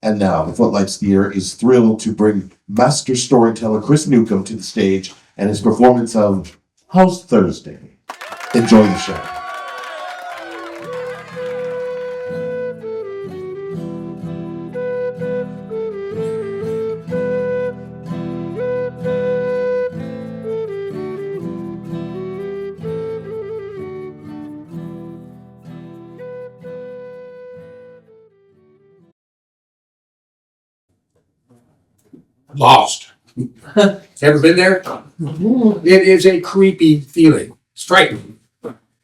And now, the Footlights Theatre is thrilled to bring master storyteller Chris Newcomb to the stage and his performance of House Thursday. Enjoy the show. Lost. Ever been there? It is a creepy feeling. It's frightening.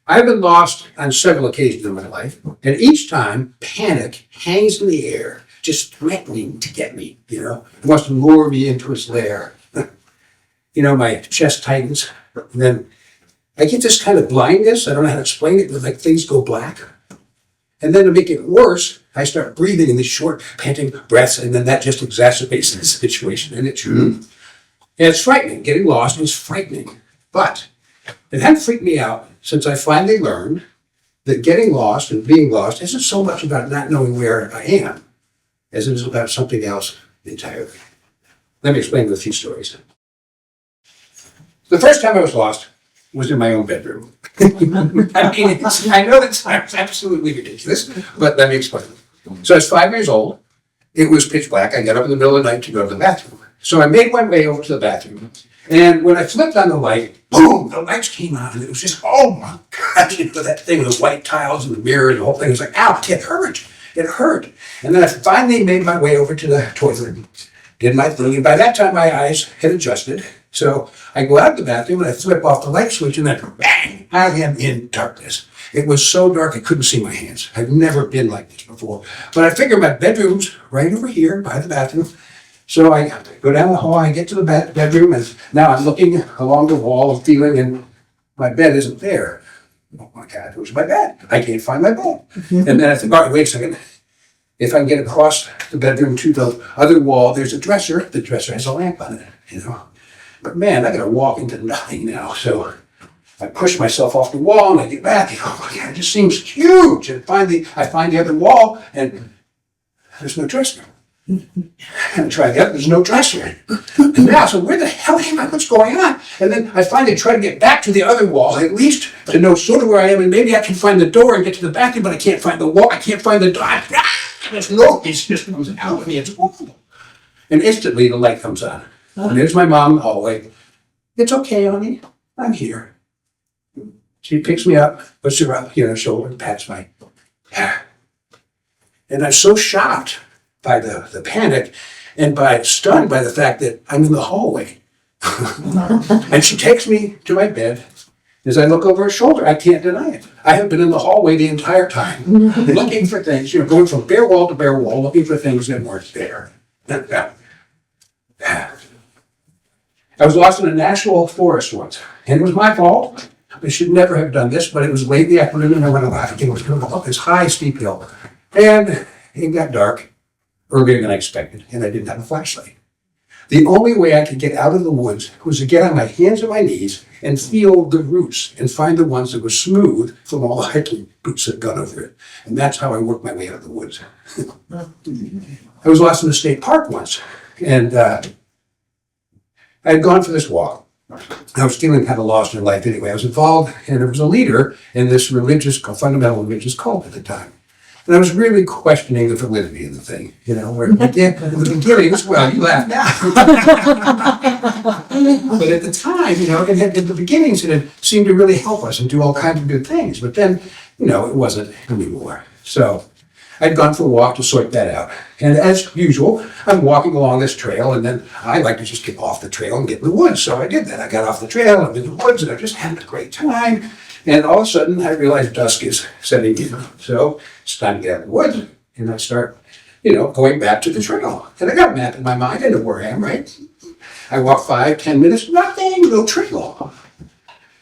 I've been lost on several occasions in my life, and each time panic hangs in the air, just threatening to get me, It wants to lure me into its lair. My chest tightens, and then I get this kind of blindness. I don't know how to explain it, but like things go black. And then to make it worse, I start breathing in these short, panting breaths, and then that just exacerbates the situation. And it's frightening. Getting lost is frightening. But it hadn't freaked me out since I finally learned that getting lost and being lost isn't so much about not knowing where I am as it is about something else entirely. Let me explain with a few stories. The first time I was lost was in my own bedroom. I know that sounds absolutely ridiculous, but let me explain. So I was 5 years old. It was pitch black. I got up in the middle of the night to go to the bathroom. So I made my way over to the bathroom. And when I flipped on the light, boom, the lights came on. And it was just, oh my God, that thing with the white tiles and the mirror and the whole thing. It was like, ow, it hurt. It hurt. And then I finally made my way over to the toilet, did my thing. And by that time, my eyes had adjusted. So I go out of the bathroom and I flip off the light switch and then bang, I am in darkness. It was so dark I couldn't see my hands. I've never been like this before. But I figure my bedroom's right over here by the bathroom. So I go down the hall, I get to the bedroom, and now I'm looking along the wall and feeling, and my bed isn't there. Oh my God, where's my bed? I can't find my bed. And then I think, all right, wait a second. If I can get across the bedroom to the other wall, there's a dresser. The dresser has a lamp on it, But man, I gotta walk into nothing now. So I push myself off the wall and I get back. And, oh my God, it just seems huge. And finally, I find the other wall and there's no dresser. And I try the other, there's no dresser. And now, so where the hell am I? What's going on? And then I finally try to get back to the other wall, at least to know sort of where I am. And maybe I can find the door and get to the bathroom, but I can't find the wall. I can't find the door. This noise just comes out of me. It's awful. And instantly the light comes on. And there's my mom in the hallway. It's okay, honey. I'm here. She picks me up, puts her up, shoulder, and pats my hair. And I'm so shocked by the panic and stunned by the fact that I'm in the hallway. And she takes me to my bed. As I look over her shoulder, I can't deny it. I have been in the hallway the entire time, looking for things, going from bare wall to bare wall, looking for things that weren't there. I was lost in a national forest once, and it was my fault. I should never have done this, but it was late in the afternoon, and I went out. It was going up this high, steep hill. And it got dark earlier than I expected, and I didn't have a flashlight. The only way I could get out of the woods was to get on my hands and my knees and feel the roots and find the ones that were smooth from all the hiking boots that had gone over it. And that's how I worked my way out of the woods. I was lost in a state park once, and I had gone for this walk. I was feeling kind of lost in life anyway. I was involved, and there was a leader in this fundamental religious cult at the time. And I was really questioning the validity of the thing, where in the beginning, well, you laugh now. But at the time, in the beginnings, it had seemed to really help us and do all kinds of good things. But then, it wasn't anymore. So I'd gone for a walk to sort that out. And as usual, I'm walking along this trail, and then I like to just get off the trail and get in the woods. So I did that. I got off the trail, I'm in the woods, and I'm just having a great time. And all of a sudden, I realized dusk is setting in. So it's time to get out of the woods. And I start, going back to the trail. And I got a map in my mind. I know where I am, right? I walk 5-10 minutes, nothing, no trail.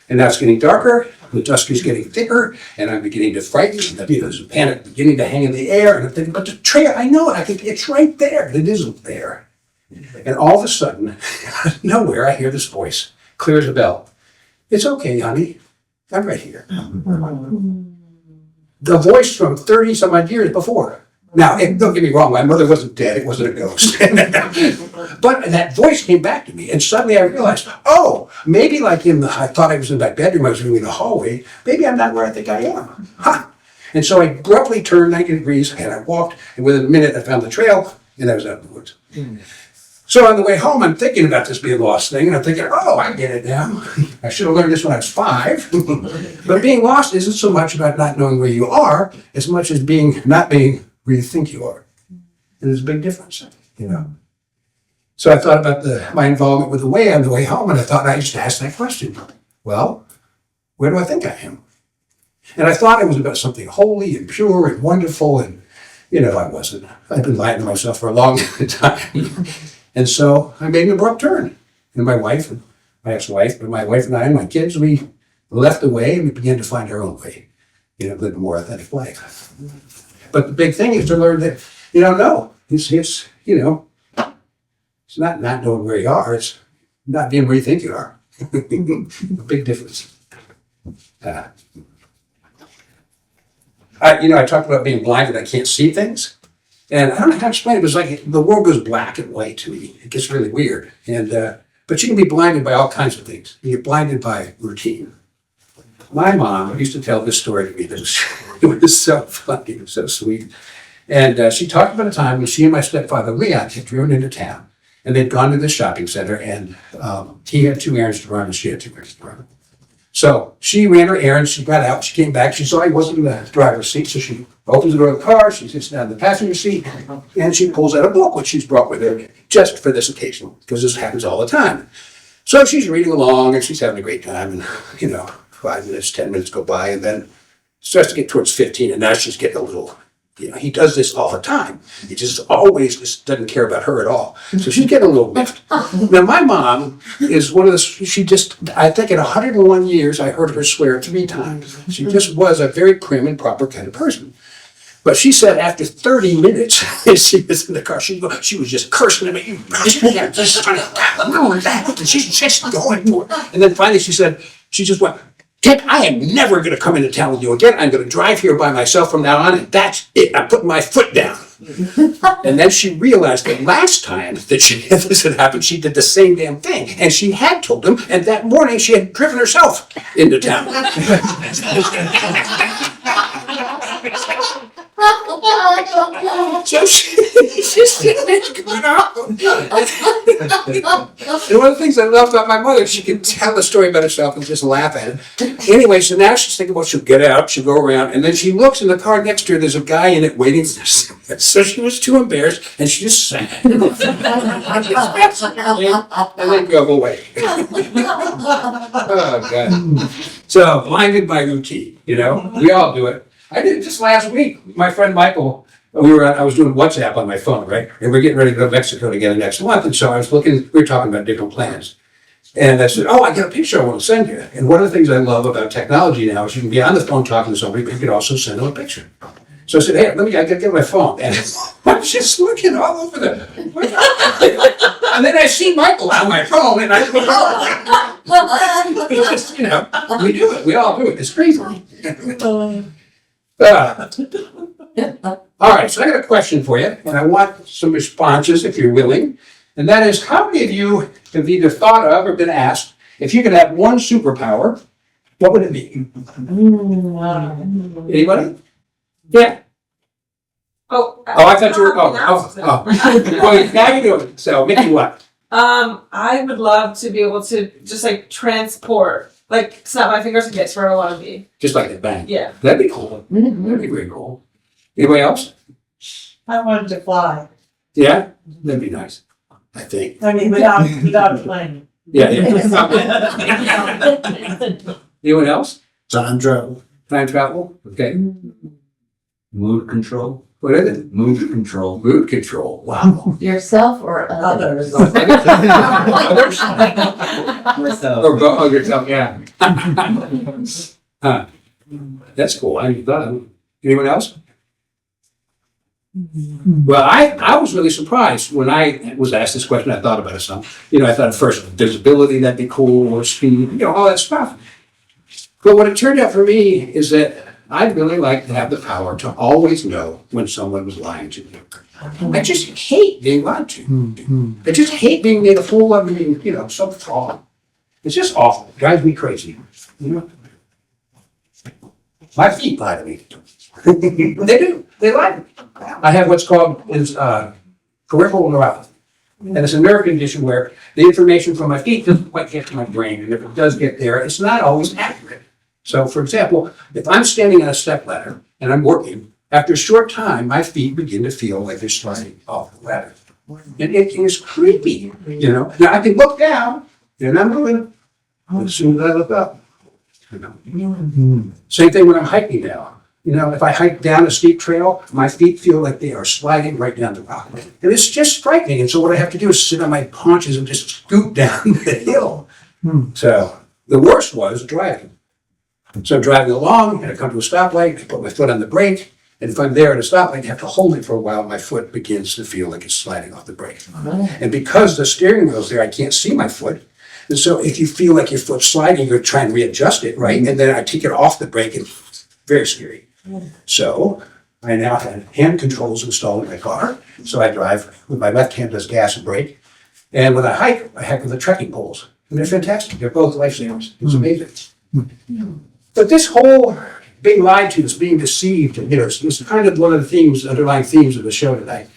And now it's getting darker. The dusk is getting thicker, and I'm beginning to frighten. There's a panic beginning to hang in the air. And I'm thinking, but the trail, I know it. I think it's right there. It isn't there. And all of a sudden, out of nowhere, I hear this voice, clear as a bell. It's okay, honey. I'm right here. The voice from 30 some odd years before. Now, don't get me wrong, my mother wasn't dead, it wasn't a ghost. But that voice came back to me, and suddenly I realized, oh, maybe like I thought I was in my bedroom, I was really in the hallway, maybe I'm not where I think I am. Huh. And so I abruptly turned 90 degrees, and I walked, and within a minute I found the trail, and I was out in the woods. So on the way home, I'm thinking about this being lost thing, and I'm thinking, oh, I get it now. I should have learned this when I was 5. But being lost isn't so much about not knowing where you are, as much as not being where you think you are. And there's a big difference, you know. So I thought about my involvement with the way on the way home, and I thought I used to ask that question. Well, where do I think I am? And I thought it was about something holy and pure and wonderful, and, you know, I wasn't. I'd been lying to myself for a long time. And so I made an abrupt turn. And my wife, my ex-wife, but my wife and I and my kids, we left the way and we began to find our own way, you know, live a more authentic life. But the big thing is to learn that, you know, no, it's you know, it's not knowing where you are, it's not being where you think you are. A big difference. I talked about being blind and I can't see things. And I don't know how to explain it, but it's like the world goes black and white to me. It gets really weird. And but you can be blinded by all kinds of things. You get blinded by routine. My mom used to tell this story to me that it was so funny, it was so sweet. And she talked about a time when she and my stepfather, Leon, had driven into town. And they'd gone to the shopping center, and he had 2 errands to run, and she had 2 errands to run. So she ran her errands, she got out, she came back, she saw he wasn't in the driver's seat, so she opens the door of the car, she sits down in the passenger seat, and she pulls out a book, which she's brought with her, just for this occasion, because this happens all the time. So she's reading along, and she's having a great time, and, you know, 5 minutes, 10 minutes go by, and then it starts to get towards 15, and now she's getting a little, you know, he does this all the time. He just doesn't care about her at all. So she's getting a little miffed. Now, my mom is one of the, I think in 101 years, I heard her swear 3 times. She just was a very prim and proper kind of person. But she said after 30 minutes, as she was in the car, she was just cursing at me. And she's just going for it. And then finally she just went, Ted, I am never going to come into town with you again. I'm going to drive here by myself from now on, and that's it. I'm putting my foot down. And then she realized that last time that this had happened, she did the same damn thing. And she had told him, and that morning she had driven herself into town. So she's sitting there going off. And one of the things I love about my mother, she can tell a story about herself and just laugh at it. Anyway, so now she's thinking, well, she'll get out, she'll go around, and then she looks in the car next to her, there's a guy in it waiting for her. So she was too embarrassed, and she just sang. And then drove away. Oh, God. So, blinded by routine, you know? We all do it. I did it just last week. My friend Michael, I was doing WhatsApp on my phone, right? And we're getting ready to go to Mexico together next month. And so I was we were talking about different plans. And I said, oh, I got a picture I want to send you. And one of the things I love about technology now is you can be on the phone talking to somebody, but you can also send them a picture. So I said, hey, I got to get my phone. And I'm just looking all over and then I see Michael on my phone, and it's just, you know, we do it. We all do it. It's crazy. All right, so I got a question for you, and I want some responses if you're willing. And that is, how many of you have either thought of or been asked, if you could have one superpower, what would it be? Anybody? Yeah. I thought you were. Well, now you do it. So, Mickey, what? I would love to be able to just like transport, like snap my fingers and get to where I want to be. Just like that, bang. Yeah. That'd be cool. That'd be very cool. Anybody else? I wanted to fly. Yeah, that'd be nice. I think. I mean, without a plane. Yeah. Anyone else? Time travel. Time travel. Okay. Mood control. What is it? Mood control. Mood control. Wow. Yourself or others? Others? Myself. Or yourself, yeah. That's cool. I hadn't thought of it. Anyone else? Well, I was really surprised when I was asked this question. I thought about it some. You know, I thought at first visibility, that'd be cool, or speed, you know, all that stuff. But what it turned out for me is that I really like to have the power to always know when someone was lying to me. I just hate being lied to. I just hate being made a fool of, being, some fraud. It's just awful. It drives me crazy. My feet lie to me. They do. They lie to me. I have what's called peripheral neuropathy. And it's a nerve condition where the information from my feet doesn't quite get to my brain. And if it does get there, it's not always accurate. So, for example, if I'm standing on a stepladder and I'm working, after a short time, my feet begin to feel like they're sliding off the ladder. And it is creepy, Now, I can look down, and I'm moving. As soon as I look up, Same thing when I'm hiking now. If I hike down a steep trail, my feet feel like they are sliding right down the rock. And it's just frightening. And so what I have to do is sit on my paunches and just scoot down the hill. So the worst was driving. So I'm driving along, and I come to a stoplight, I put my foot on the brake, and if I'm there at a stoplight, I have to hold it for a while. My foot begins to feel like it's sliding off the brake. And because the steering wheel's there, I can't see my foot. And so if you feel like your foot's sliding, you're trying to readjust it, right? And then I take it off the brake, and it's very scary. So I now have hand controls installed in my car. So I drive with my left hand does gas and brake. And when I hike with the trekking poles. And they're fantastic. They're both lifesavers. It's amazing. But this whole being lied to, this being deceived, is kind of one of the underlying themes of the show tonight.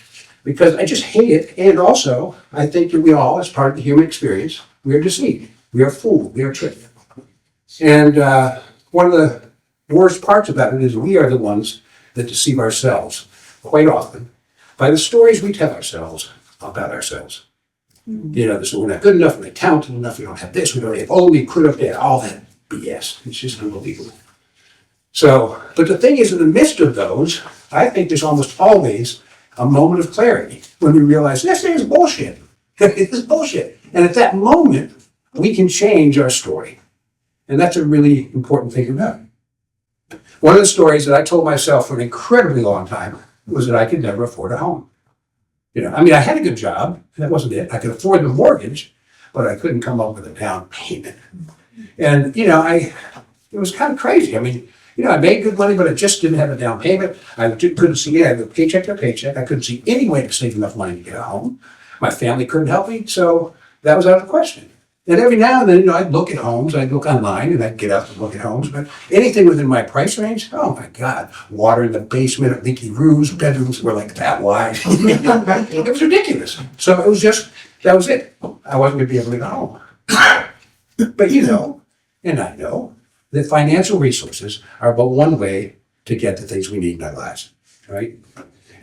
Because I just hate it. And also, I think that we all, as part of the human experience, we are deceived. We are fooled. We are tricked. And one of the worst parts about it is we are the ones that deceive ourselves quite often by the stories we tell ourselves about ourselves. This we're not good enough, we're not talented enough, we don't have this, we don't have, we could have had all that BS. It's just unbelievable. So, but the thing is, in the midst of those, I think there's almost always a moment of clarity when we realize this is bullshit. This is bullshit. And at that moment, we can change our story. And that's a really important thing about it. One of the stories that I told myself for an incredibly long time was that I could never afford a home. I had a good job. That wasn't it. I could afford the mortgage, but I couldn't come up with a down payment. And, it was kind of crazy. I made good money, but I just didn't have a down payment. I couldn't see it. I had paycheck to paycheck. I couldn't see any way to save enough money to get a home. My family couldn't help me, so that was out of the question. And every now and then, I'd look at homes, I'd look online, and I'd get up and look at homes, but anything within my price range, oh my God, water in the basement, leaky roofs, bedrooms were like that wide. It was ridiculous. So it was that was it. I wasn't going to be able to get a home. But and I know, that financial resources are but one way to get the things we need in our lives, right?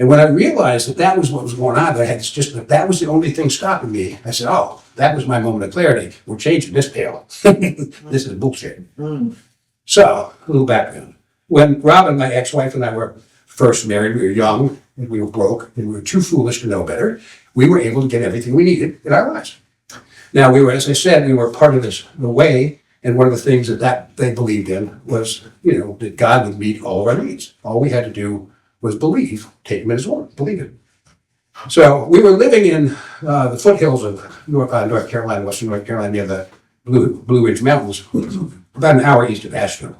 And when I realized that was what was going on, that was the only thing stopping me. I said, oh, that was my moment of clarity. We're changing this tale. This is bullshit. So, a little background. When Robin, my ex-wife, and I were first married, we were young, and we were broke, and we were too foolish to know better. We were able to get everything we needed in our lives. Now, as I said, we were part of the way, and one of the things that they believed in was, that God would meet all of our needs. All we had to do was believe, take him at his word, believe it. So we were living in the foothills of North Carolina, Western North Carolina, near the Blue Ridge Mountains, about an hour east of Asheville.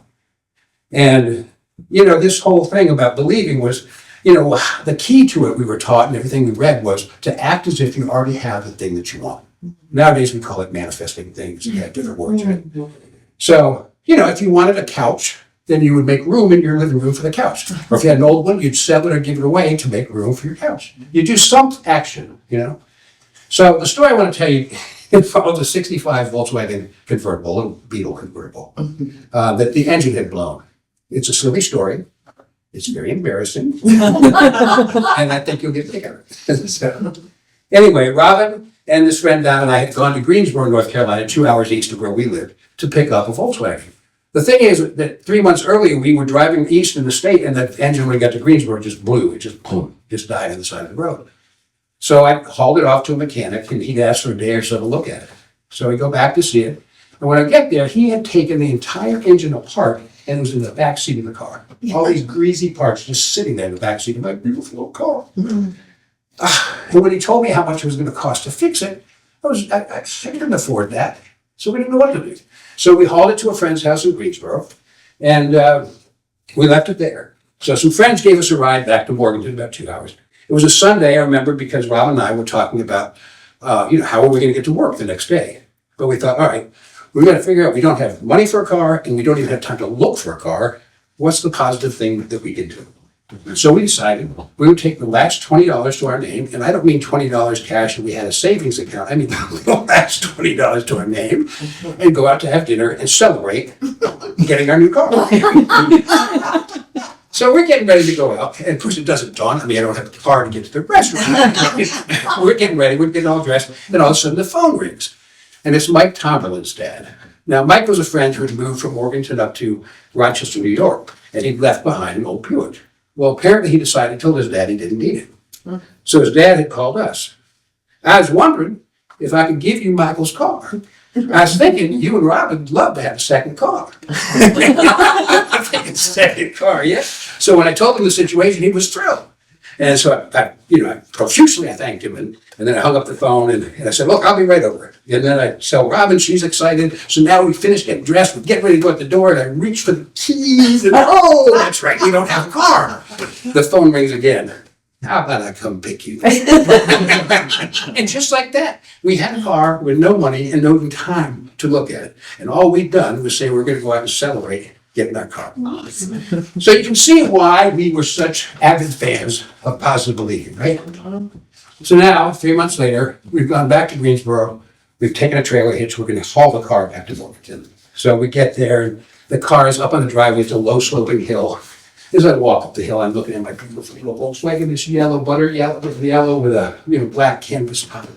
And, this whole thing about believing was, the key to it we were taught and everything we read was to act as if you already have the thing that you want. Nowadays we call it manifesting things. You have different words in it. So, if you wanted a couch, then you would make room in your living room for the couch. Or if you had an old one, you'd sell it or give it away to make room for your couch. You do some action, So the story I want to tell you involves a 65 Volkswagen convertible, a Beetle convertible, that the engine had blown. It's a silly story. It's very embarrassing. And I think you'll get bigger. So, anyway, Robin and this friend Don and I had gone to Greensboro, North Carolina, 2 hours east of where we lived, to pick up a Volkswagen. The thing is that 3 months earlier, we were driving east in the state, and the engine, when we got to Greensboro, just blew. It just boom, just died on the side of the road. So I hauled it off to a mechanic, and he'd asked for a day or so to look at it. So we go back to see it. And when I get there, he had taken the entire engine apart, and it was in the back seat of the car. All these greasy parts just sitting there in the back seat of my beautiful old car. And when he told me how much it was going to cost to fix it, I couldn't afford that. So we didn't know what to do. So we hauled it to a friend's house in Greensboro. And We left it there. So some friends gave us a ride back to Morganton, about 2 hours. It was a Sunday, I remember, because Rob and I were talking about, how are we going to get to work the next day? But we thought, all right, we're going to figure out we don't have money for a car and we don't even have time to look for a car. What's the positive thing that we can do? So we decided we would take the last $20 to our name, and I don't mean $20 cash and we had a savings account. I mean the last $20 to our name, and go out to have dinner and celebrate getting our new car. So we're getting ready to go out, and of course it doesn't dawn. I mean, I don't have a car to get to the restaurant. We're getting ready, we're getting all dressed, and all of a sudden the phone rings. And it's Mike Tomberlin's dad. Now, Mike was a friend who had moved from Morganton up to Rochester, New York, and he'd left behind an old Buick. Well, apparently he decided, told his dad he didn't need it. So his dad had called us. I was wondering if I could give you Michael's car. I was thinking you and Rob would love to have a second car. I'm thinking second car, yeah. So when I told him the situation, he was thrilled. And so I profusely I thanked him, and then I hung up the phone and I said, look, I'll be right over. And then I tell Robin, she's excited. So now we finished getting dressed, we're getting ready to go out the door, and I reach for the keys, and oh, that's right, we don't have a car. The phone rings again. How about I come pick you? And just like that, we had a car with no money and no time to look at it. And all we'd done was say we're going to go out and celebrate getting our car. So you can see why we were such avid fans of positive believing, right? So now, 3 months later, we've gone back to Greensboro. We've taken a trailer hitch. We're going to haul the car back to Morganton. So we get there, and the car is up on the driveway. It's a low-sloping hill. As I walk up the hill, I'm looking at my beautiful little Volkswagen, this yellow with a black canvas top.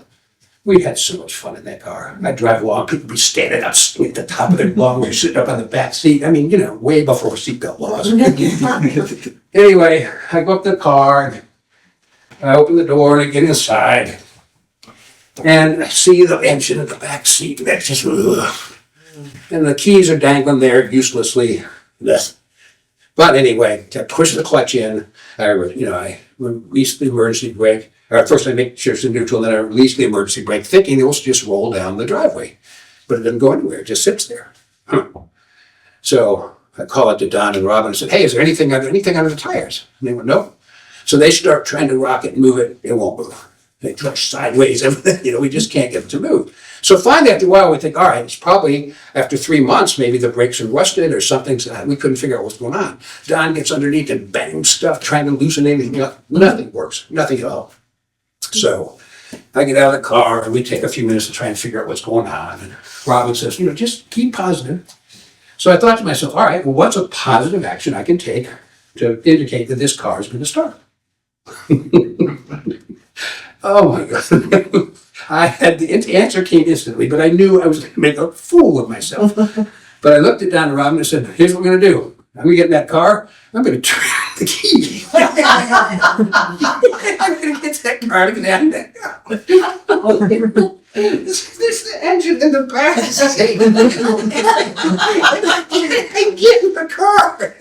We had so much fun in that car. I'd drive along, people would be standing up at the top of their lung, we're sitting up on the back seat. I mean, way before seatbelt laws. Anyway, I go up to the car, and I open the door and I get inside. And I see the engine in the back seat, and that's just, ugh. And the keys are dangling there uselessly. Ugh. But anyway, to push the clutch in, I release the emergency brake. First I make sure it's in neutral, then I release the emergency brake, thinking it will just roll down the driveway. But it doesn't go anywhere, it just sits there. So I call it to Don and Robin and said, hey, is there anything under the tires? And they went, no. So they start trying to rock it and move it, it won't move. They push sideways, everything, we just can't get it to move. So finally, after a while, we think, all right, it's probably after 3 months, maybe the brakes are rusted or something. We couldn't figure out what's going on. Don gets underneath and bangs stuff, trying to loosen anything up. Nothing works, nothing at all. So I get out of the car and we take a few minutes to try and figure out what's going on. And Robin says, just keep positive. So I thought to myself, all right, well, what's a positive action I can take to indicate that this car is going to start? Oh my God. I had the answer came instantly, but I knew I was going to make a fool of myself. But I looked at Don and Robin and said, here's what we're going to do. I'm going to get in that car. I'm going to turn the key. I'm going to get to that car and get out of that car. This engine in the back. I get in the car.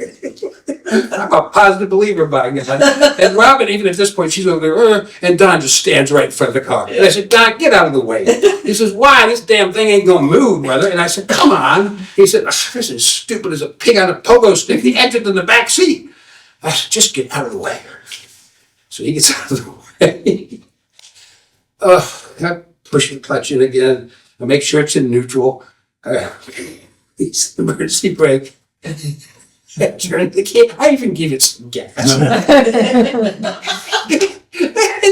I'm a positive believer by God. And Robin, even at this point, she's over there, and Don just stands right in front of the car. And I said, Don, get out of the way. He says, why? This damn thing ain't gonna move, brother. And I said, come on. He said, this is stupid as a pig on a pogo stick. The engine's in the back seat. I said, just get out of the way. So he gets out of the way. I push the clutch in again. I make sure it's in neutral. Release the emergency brake. I turn the key. I even give it some gas. And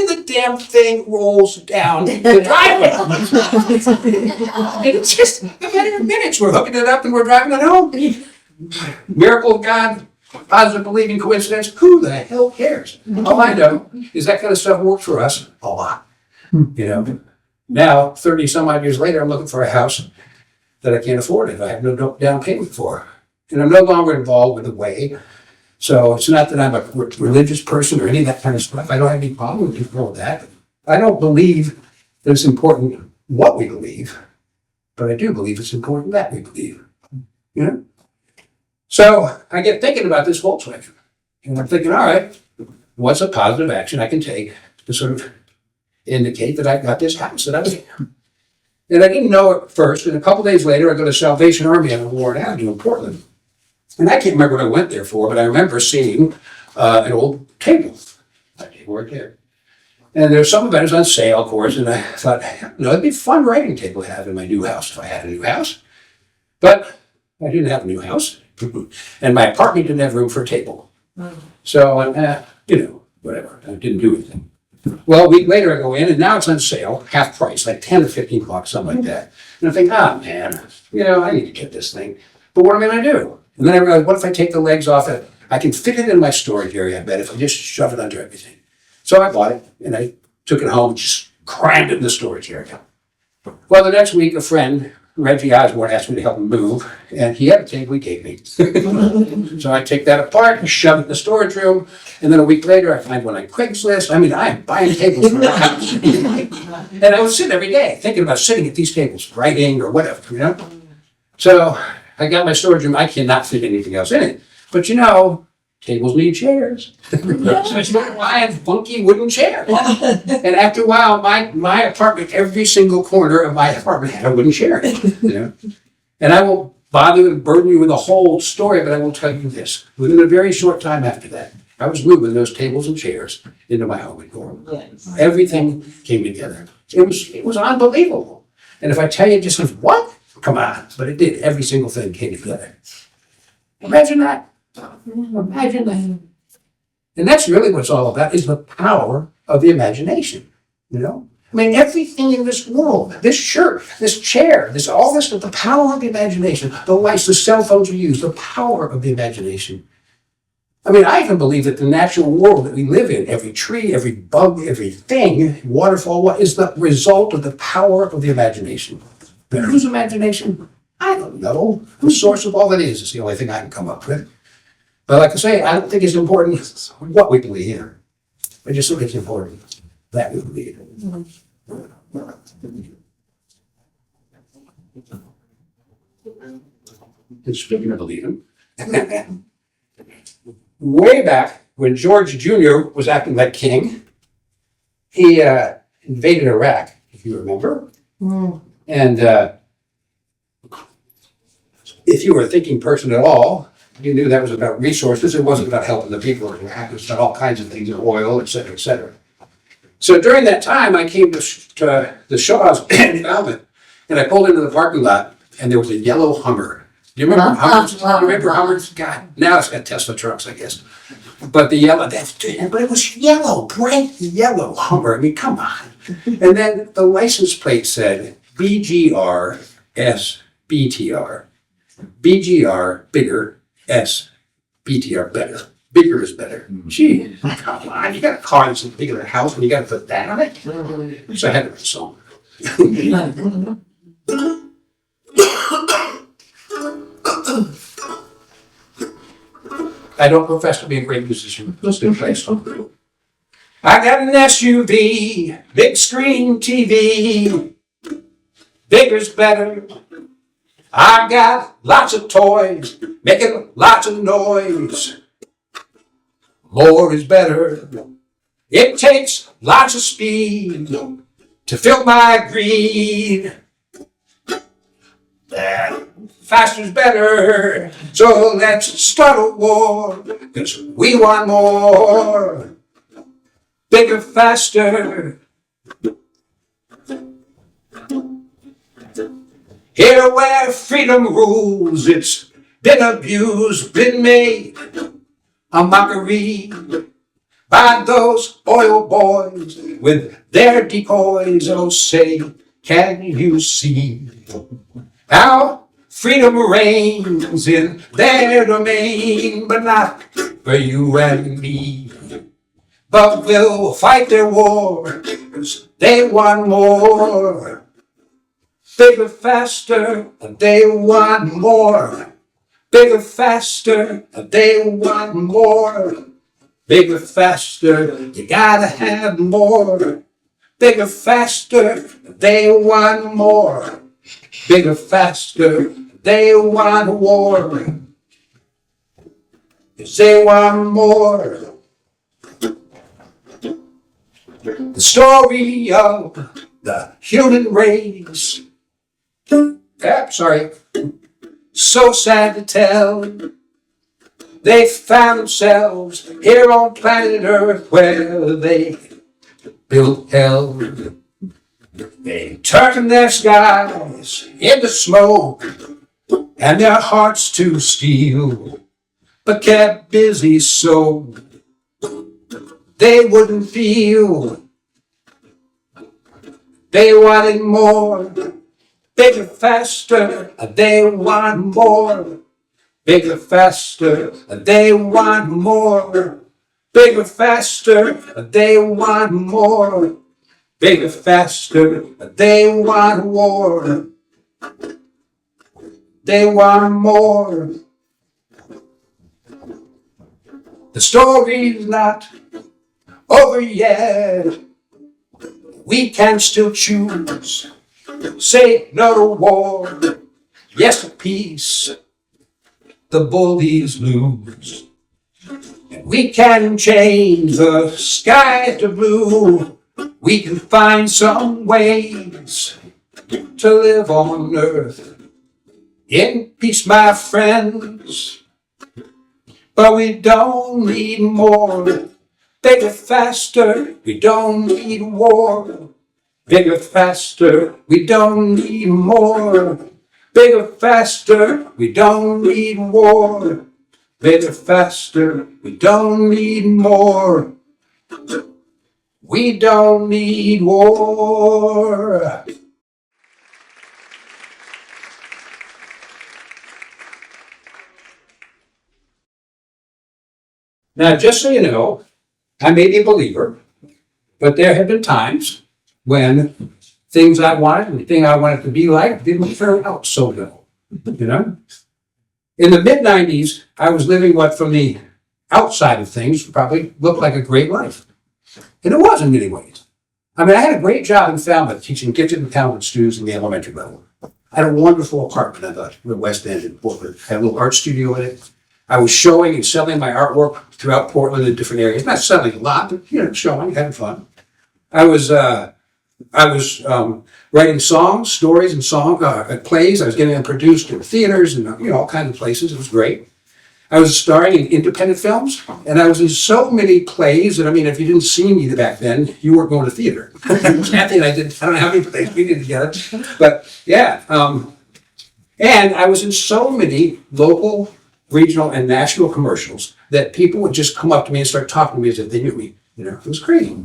the damn thing rolls down the driveway. And it's just a matter of minutes. We're hooking it up and we're driving it home. Miracle of God, positive believing coincidence. Who the hell cares? All I know is that kind of stuff works for us a lot. Now, 30 some odd years later, I'm looking for a house that I can't afford if I have no down payment for. And I'm no longer involved with the way. So it's not that I'm a religious person or any of that kind of stuff. I don't have any problem with that. I don't believe that it's important what we believe, but I do believe it's important that we believe. So I get thinking about this Volkswagen. And I'm thinking, all right, what's a positive action I can take to sort of indicate that I got this house that I was in? And I didn't know it first. And a couple days later, I go to Salvation Army on Warren Avenue in Portland. And I can't remember what I went there for, but I remember seeing an old table. That table right there. And there's some of it was on sale, of course, and I thought, it'd be a fun writing table to have in my new house if I had a new house. But I didn't have a new house, and my apartment didn't have room for a table. So, whatever, I didn't do anything. Well, a week later I go in, and now it's on sale, half price, like 10 or 15 bucks, something like that. And I think, man, I need to get this thing. But what am I going to do? And then I realized, what if I take the legs off it? I can fit it in my storage area, I bet, if I just shove it under everything. So I bought it, and I took it home, just crammed it in the storage area. Well, the next week, a friend, Reggie Osborne, asked me to help him move, and he had a table he gave me. So I take that apart and shove it in the storage room, and then a week later, I find one on Craigslist. I am buying tables for my house. And I would sit every day thinking about sitting at these tables, writing or whatever, So I got my storage room. I cannot fit anything else in it. But tables need chairs. So I started buying funky wooden chairs. And after a while, my apartment, every single corner of my apartment had a wooden chair in it. And I won't bother to burden you with a whole story, but I will tell you this. Within a very short time after that, I was moving those tables and chairs into my home in Gorham. Yes. Everything came together. It was unbelievable. And if I tell you just what? Come on. But it did. Every single thing came together. Imagine that. Imagine that. And that's really what it's all about, is the power of the imagination, everything in this world, this shirt, this chair, all this, the power of the imagination, the lights, the cell phones we use, the power of the imagination. I even believe that the natural world that we live in, every tree, every bug, everything, waterfall, is the result of the power of the imagination. But whose imagination? I don't know. The source of all it is the only thing I can come up with. But like I say, I don't think it's important what we believe in. I just think it's important that we believe in. And speaking of believing, way back when George Jr. was acting like king, he invaded Iraq, if you remember. And if you were a thinking person at all, you knew that was about resources. It wasn't about helping the people. It was about all kinds of things, oil, et cetera, et cetera. So during that time, I came to the Shaw's in Falmouth, and I pulled into the parking lot, and there was a yellow Hummer. Do you remember Hummers? You remember Hummers? God, now it's got Tesla trucks, I guess. But the yellow, but it was yellow, bright yellow Hummer. Come on. And then the license plate said BGR S BTR. BGR bigger, S BTR better. Bigger is better. Gee, come on. You got a car that's bigger than a house and you got to put that on it? So I had to write a song. I don't profess to be a great musician. Let's do play a song. I got an SUV, big screen TV. Bigger's better. I got lots of toys, making lots of noise. More is better. It takes lots of speed to fill my greed. Faster's better, so let's start a war, 'cause we want more. Bigger, faster. Here where freedom rules, it's been abused, been made a mockery by those oil boys with their decoys. Oh, say, can you see how freedom reigns in their domain, but not for you and me. But we'll fight their war, 'cause they want more. Bigger, faster, they want more. Bigger, faster, they want more. Bigger, faster, you gotta have more. Bigger, faster, they want more. Bigger, faster, they want war. 'Cause they want more. The story of the human race. Sorry. So sad to tell. They found themselves here on planet Earth where they built hell. They turned their skies into smoke and their hearts to steel, but kept busy so they wouldn't feel. They wanted more, bigger, faster. They want more, bigger, faster. They want more, bigger, faster. They want more, bigger, faster. They want more. They want more. The story's not over yet. We can still choose. Say no to war, yes to peace. The bullies lose. And we can change the sky to blue. We can find some ways to live on earth in peace, my friends. But we don't need more. Bigger, faster, we don't need war. Bigger, faster, we don't need more. Bigger, faster, we don't need war. Bigger, faster, we don't need more. We don't need war. Now, just so you know, I may be a believer, but there have been times when things I wanted and the thing I wanted to be like didn't turn out so well, you know? In the mid-90s, I was living what from the outside of things probably looked like a great life. And it was in many ways. I mean, I had a great job in Falmouth teaching gifted and talented students in the elementary level. I had a wonderful apartment in the West End in Portland. I had a little art studio in it. I was showing and selling my artwork throughout Portland in different areas. Not selling a lot, but showing, having fun. I was writing songs, stories, and plays. I was getting them produced in theaters and all kinds of places. It was great. I was starring in independent films, and I was in so many plays that if you didn't see me back then, you weren't going to theater. Kathy and I don't know how many plays we did together, but yeah. And I was in so many local, regional, and national commercials that people would just come up to me and start talking to me as if they knew me. It was crazy.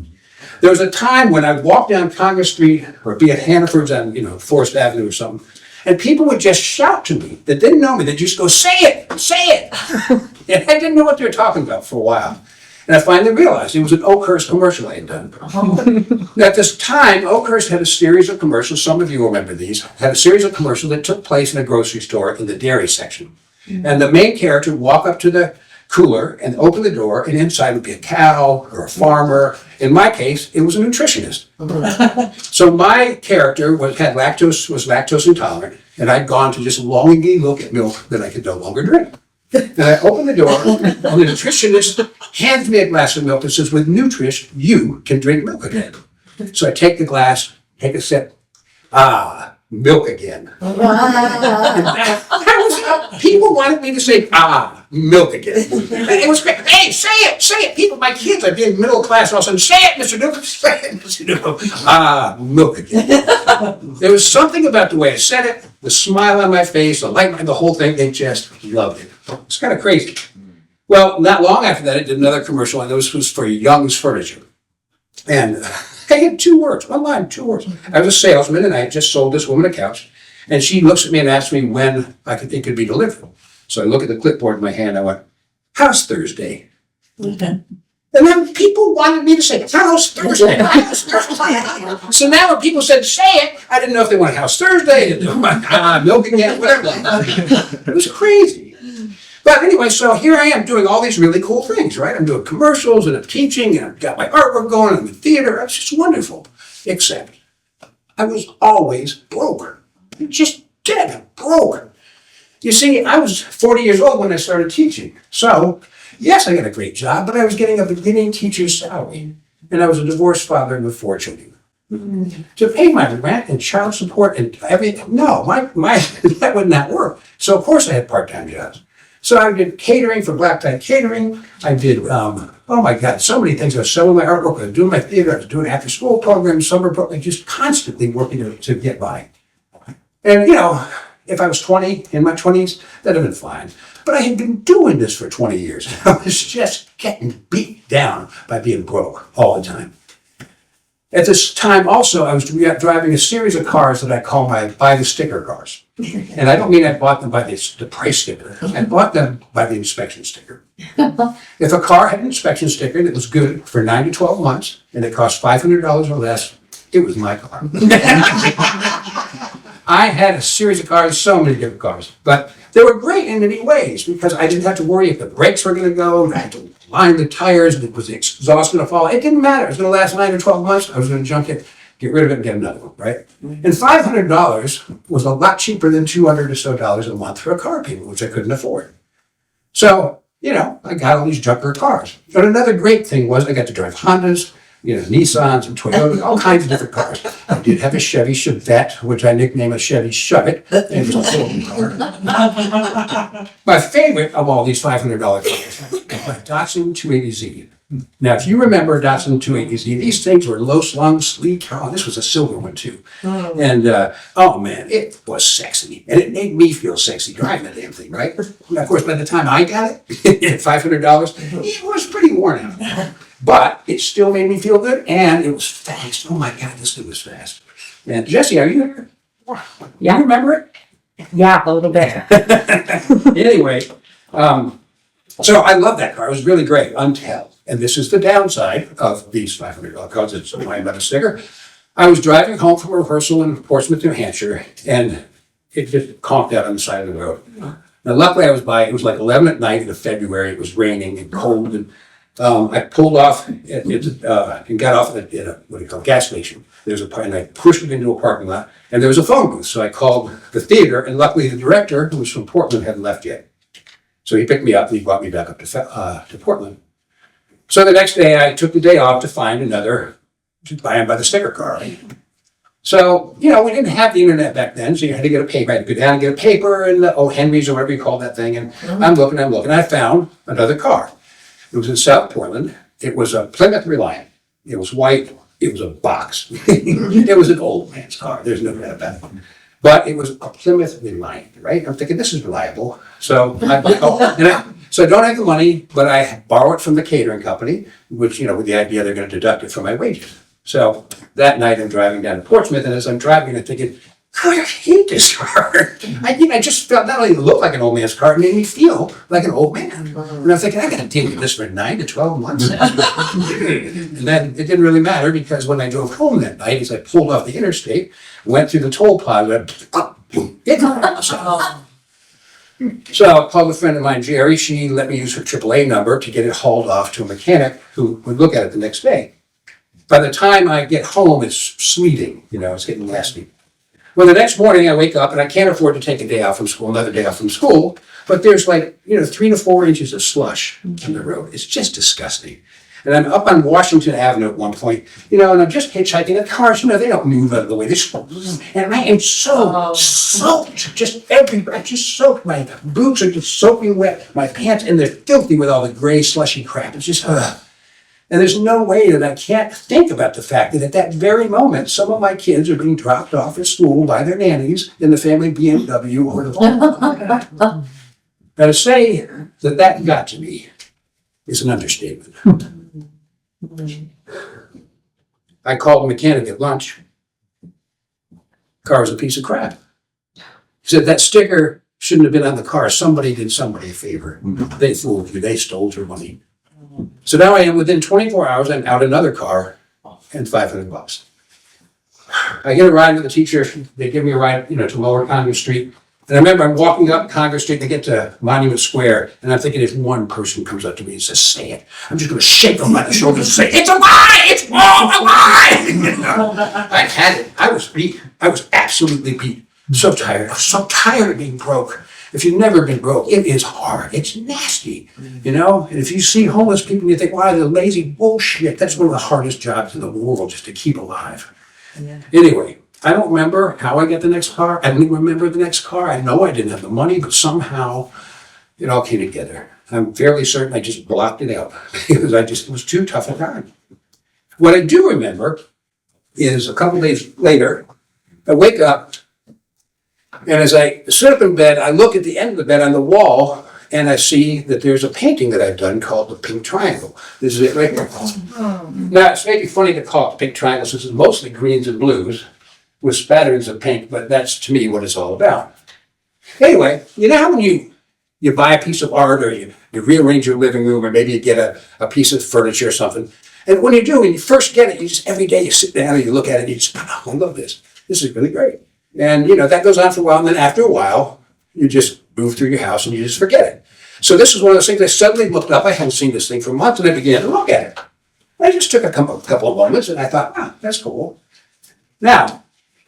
There was a time when I'd walk down Congress Street or be at Hannaford's on, Forest Avenue or something, and people would just shout to me that didn't know me. They'd just go, say it, say it. And I didn't know what they were talking about for a while. And I finally realized it was an Oakhurst commercial I had done. Now, at this time, Oakhurst had a series of commercials. Some of you remember these. Had a series of commercials that took place in a grocery store in the dairy section. And the main character would walk up to the cooler and open the door, and inside would be a cow or a farmer. In my case, it was a nutritionist. So my character was lactose intolerant, and I'd gone to just longingly look at milk that I could no longer drink. And I opened the door, and the nutritionist hands me a glass of milk and says, with Nutrish, you can drink milk again. So I take the glass, take a sip. Milk again. People wanted me to say, milk again. It was great. Hey, say it. People, my kids, I'd be in middle class, all of a sudden, say it, Mr. Newcomb, say it, Mr. Newcomb. Milk again. There was something about the way I said it, the smile on my face, the light, the whole thing, they just loved it. It's kind of crazy. Well, not long after that, I did another commercial, and this was for Young's Furniture. And I had 2 words, one line, 2 words. I was a salesman, and I had just sold this woman a couch. And she looks at me and asks me when it could be delivered. So I look at the clipboard in my hand. I went, how's Thursday? And then people wanted me to say, how's Thursday? How's Thursday? So now when people said, say it, I didn't know if they wanted how's Thursday, milk again, whatever. It was crazy. But anyway, so here I am doing all these really cool things, right? I'm doing commercials and I'm teaching and I've got my artwork going and I'm in theater. It's just wonderful. Except I was always broke. Just dead broke. You see, I was 40 years old when I started teaching. So, yes, I got a great job, but I was getting a beginning teacher's salary. And I was a divorced father with 4 children. To pay my rent and child support and everything, no, that would not work. So, of course, I had part-time jobs. So I did catering for Black Tie Catering. I did, oh my God, so many things. I was selling my artwork, I was doing my theater, I was doing after school programs, summer programs, just constantly working to get by. And, you know, if I was 20, in my 20s, that'd have been fine. But I had been doing this for 20 years. I was just getting beat down by being broke all the time. At this time also, I was driving a series of cars that I call my buy the sticker cars. And I don't mean I bought them by the price sticker. I bought them by the inspection sticker. If a car had an inspection sticker that was good for 9 to 12 months and it cost $500 or less, it was my car. I had a series of cars, so many different cars, but they were great in many ways because I didn't have to worry if the brakes were going to go, I had to line the tires, was the exhaust going to fall. It didn't matter. It was going to last 9 or 12 months. I was going to junk it, get rid of it, and get another one, right? And $500 was a lot cheaper than $200 or so a month for a car payment, which I couldn't afford. So, you know, I got all these junker cars. But another great thing was I got to drive Hondas, you know, Nissans and Toyotas, all kinds of different cars. I did have a Chevy Chevette, which I nicknamed a Chevy Shove-It. It was a horrible car. My favorite of all these $500 cars was my Datsun 280Z. Now, if you remember Datsun 280Z, these things were low-slung, sleek. Oh, this was a silver one, too. And, oh, man, it was sexy. And it made me feel sexy driving that damn thing, right? And of course, by the time I got it, at $500, it was pretty worn out. But it still made me feel good, and it was fast. Oh, my God, this thing was fast. And Jesse, are you here? Yeah. You remember it? Yeah, a little bit. Anyway, so I love that car. It was really great until, and this is the downside of these $500 cars. It's my metal sticker. I was driving home from a rehearsal in Portsmouth, New Hampshire, and it just conked out on the side of the road. Now, luckily, it was like 11 at night in February. It was raining and cold, and I pulled off and got off at a gas station. And I pushed it into a parking lot, and there was a phone booth. So I called the theater, and luckily the director, who was from Portland, hadn't left yet. So he picked me up and he brought me back up to Portland. So the next day I took the day off to find another, to buy the sticker car. So, you know, we didn't have the internet back then, so you had to get a paper. I had to go down and get a paper and Henry's or whatever you call that thing. And I'm looking. I found another car. It was in South Portland. It was a Plymouth Reliant. It was white. It was a box. It was an old man's car. There's no doubt about it. But it was a Plymouth Reliant, right? I'm thinking, this is reliable. So I don't have the money, but I borrow it from the catering company, which, you know, with the idea they're going to deduct it from my wages. So that night I'm driving down to Portsmouth, and as I'm driving, I'm thinking, God, I hate this car. I just felt not only it looked like an old man's car, it made me feel like an old man. And I'm thinking, I got to deal with this for 9 to 12 months. And then it didn't really matter because when I drove home that night, as I pulled off the interstate, went through the toll plaza, so I called a friend of mine, Jerry. She let me use her AAA number to get it hauled off to a mechanic who would look at it the next day. By the time I get home, it's sleeting. You know, it's getting nasty. Well, the next morning I wake up and I can't afford to take a day off from school, another day off from school, but there's 3 to 4 inches of slush on the road. It's just disgusting. And I'm up on Washington Avenue at one point, and I'm just hitchhiking. The cars, they don't move out of the way. And I am so soaked, just everywhere. I'm just soaked. My boots are just soaking wet. My pants, and they're filthy with all the gray, slushy crap. It's just, And there's no way that I can't think about the fact that at that very moment, some of my kids are being dropped off at school by their nannies in the family BMW or the Now to say that got to me is an understatement. I called the mechanic at lunch. Car was a piece of crap. He said, that sticker shouldn't have been on the car. Somebody did somebody a favor. They fooled you. They stole your money. So now I am within 24 hours, I'm out another car and $500. I get a ride with the teacher. They give me a ride, to Lower Congress Street. And I remember I'm walking up Congress Street to get to Monument Square, and I'm thinking if one person comes up to me and says, say it, I'm just going to shake them by the shoulders and say, it's a lie! It's all a lie! I had it. I was beat. I was absolutely beat. So tired. I was so tired of being broke. If you've never been broke, it is hard. It's nasty, And if you see homeless people, you think, wow, they're lazy bullshit. That's one of the hardest jobs in the world, just to keep alive. Yeah. Anyway, I don't remember how I got the next car. I don't even remember the next car. I know I didn't have the money, but somehow it all came together. I'm fairly certain I just blocked it out because it was too tough a time. What I do remember is a couple days later, I wake up, and as I sit up in bed, I look at the end of the bed on the wall, and I see that there's a painting that I've done called the Pink Triangle. This is it right here. Now, it's maybe funny to call it Pink Triangle since it's mostly greens and blues with spatterings of pink, but that's to me what it's all about. Anyway, you know how when you buy a piece of art or you rearrange your living room or maybe you get a piece of furniture or something, and when you do, when you first get it, you just every day you sit down and you look at it and you just, oh, I love this. This is really great. And, that goes on for a while, and then after a while, you just move through your house and you just forget it. So this is one of those things I suddenly looked up. I hadn't seen this thing for months, and I began to look at it. I just took a couple of moments, and I thought, that's cool. Now,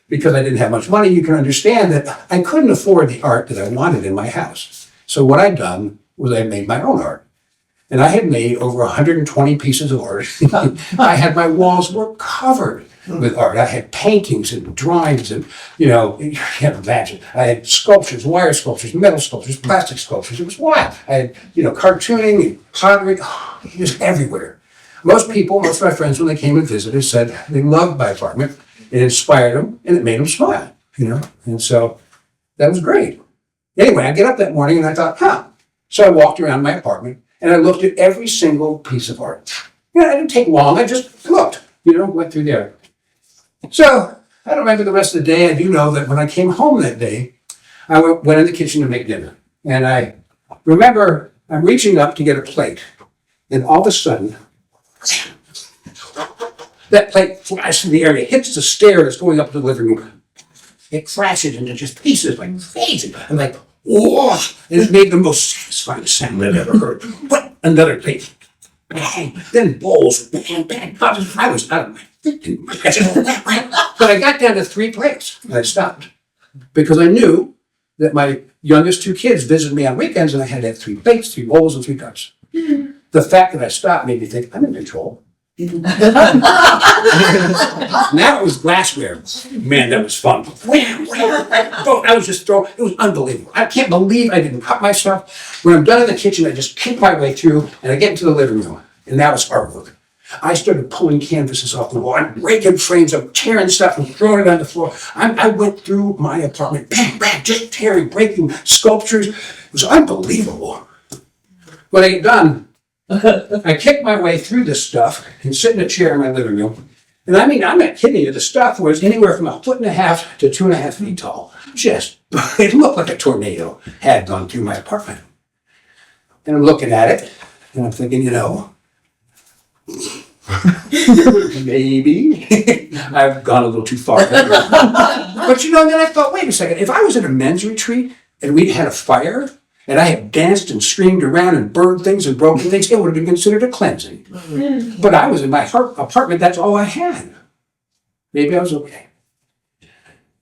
because I didn't have much money, you can understand that I couldn't afford the art that I wanted in my house. So what I'd done was I made my own art. And I had made over 120 pieces of art. My walls were covered with art. I had paintings and drawings and, you can't imagine. I had sculptures, wire sculptures, metal sculptures, plastic sculptures. It was wild. I had, cartooning and pottery, just everywhere. Most of my friends, when they came and visited, said they loved my apartment. It inspired them and it made them smile, And so that was great. Anyway, I get up that morning and I thought, So I walked around my apartment and I looked at every single piece of art. It didn't take long. I just looked, went through there. So I don't remember the rest of the day. I do know that when I came home that day, I went in the kitchen to make dinner. And I remember I'm reaching up to get a plate. And all of a sudden, that plate flies through the air. It hits the stair that's going up to the living room. It crashes into just pieces like crazy. I'm like, whoa! And it made the most satisfying sound I've ever heard. What? Another plate. Bang! Then bowls. Bang, bang. I was out of my freaking mind. But I got down to 3 plates. And I stopped. Because I knew that my youngest 2 kids visited me on weekends and I had to have 3 plates, 3 bowls, and 3 cups. The fact that I stopped made me think, I'm in control. Now it was glassware. Man, that was fun. I was just throwing. It was unbelievable. I can't believe I didn't cut myself. When I'm done in the kitchen, I just kick my way through and I get into the living room. And now it's artwork. I started pulling canvases off the wall. I'm breaking frames. I'm tearing stuff and throwing it on the floor. I went through my apartment, bang, bang, just tearing, breaking sculptures. It was unbelievable. When I get done, I kicked my way through this stuff and sit in a chair in my living room. And I'm not kidding you, the stuff was anywhere from 1.5 to 2.5 feet tall. It looked like a tornado had gone through my apartment. And I'm looking at it, and I'm thinking, maybe I've gone a little too far. But then I thought, wait a second, if I was at a men's retreat and we'd had a fire, and I had danced and screamed around and burned things and broken things, it would have been considered a cleansing. But I was in my apartment, that's all I had. Maybe I was okay.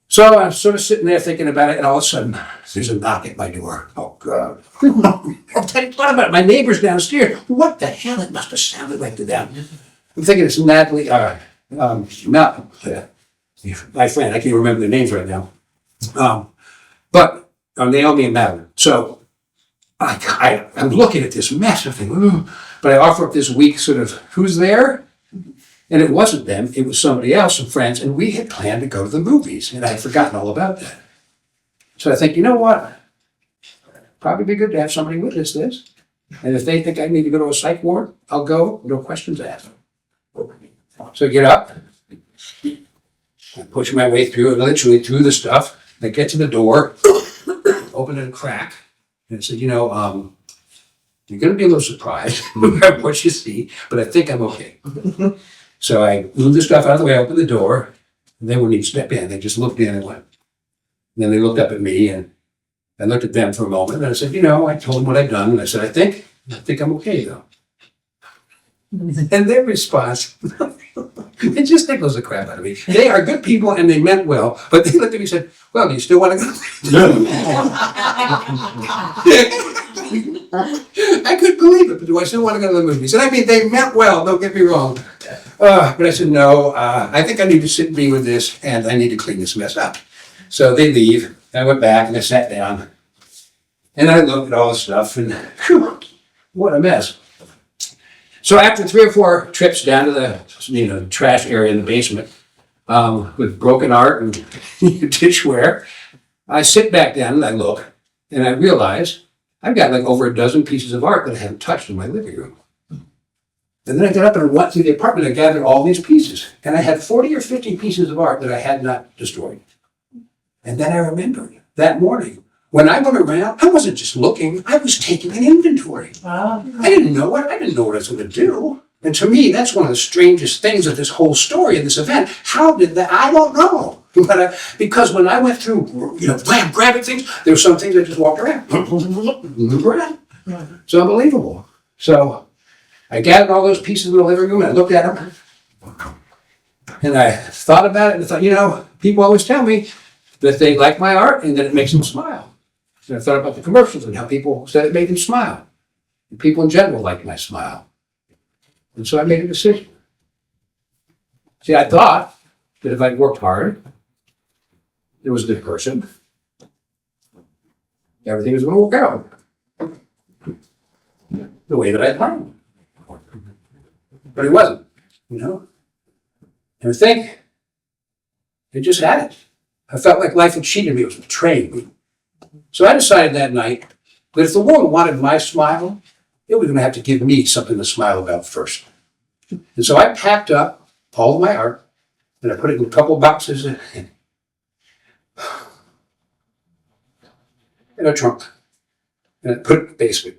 So I'm sort of sitting there thinking about it, and all of a sudden, there's a knock at my door. Oh, God. I thought about it. My neighbor's downstairs. What the hell? It must have sounded like the down. I'm thinking it's Natalie, my friend, I can't remember their names right now. But Naomi and Madeline. So I'm looking at this mess. I think, but I offer up this week sort of, who's there? And it wasn't them. It was somebody else, some friends. And we had planned to go to the movies. And I had forgotten all about that. So I think, you know what? Probably be good to have somebody witness this. And if they think I need to go to a psych ward, I'll go. No questions asked. So I get up. I push my way through, literally through the stuff. I get to the door, open it a crack. And I said, you're going to be a little surprised about what you see, but I think I'm okay. So I moved the stuff out of the way, opened the door, and they wouldn't even step in. They just looked in and went. And then they looked up at me, and I looked at them for a moment, and I said, I told them what I'd done, and I said, I think I'm okay, though. And their response, it just tickles the crap out of me. They are good people, and they meant well, but they looked at me and said, well, do you still want to go? I couldn't believe it, but do I still want to go to the movies? And they meant well, don't get me wrong. But I said, no, I think I need to sit and be with this, and I need to clean this mess up. So they leave. I went back and I sat down. And I looked at all the stuff and whew, what a mess. So after 3 or 4 trips down to the trash area in the basement, with broken art and dishware, I sit back down and I look and I realize I've got like over a dozen pieces of art that I haven't touched in my living room. And then I got up and I went through the apartment and gathered all these pieces. And I had 40 or 50 pieces of art that I had not destroyed. And then I remembered that morning, when I went around, I wasn't just looking, I was taking an inventory. I didn't know what I was going to do. And to me, that's one of the strangest things of this whole story and this event. How did that? I don't know. But because when I went through, grabbing things, there were some things I just walked around. It's unbelievable. So I gathered all those pieces in the living room and I looked at them. And I thought about it and I thought, people always tell me that they like my art and that it makes them smile. And I thought about the commercials and how people said it made them smile. And people in general like my smile. And so I made a decision. See, I thought that if I'd worked hard, there was a good person, everything was going to work out the way that I planned. But it wasn't, And I think it just had it. I felt like life had cheated me, it was betraying me. So I decided that night that if the world wanted my smile, it was going to have to give me something to smile about first. And so I packed up all of my art and I put it in a couple boxes in a trunk. And I put it in the basement.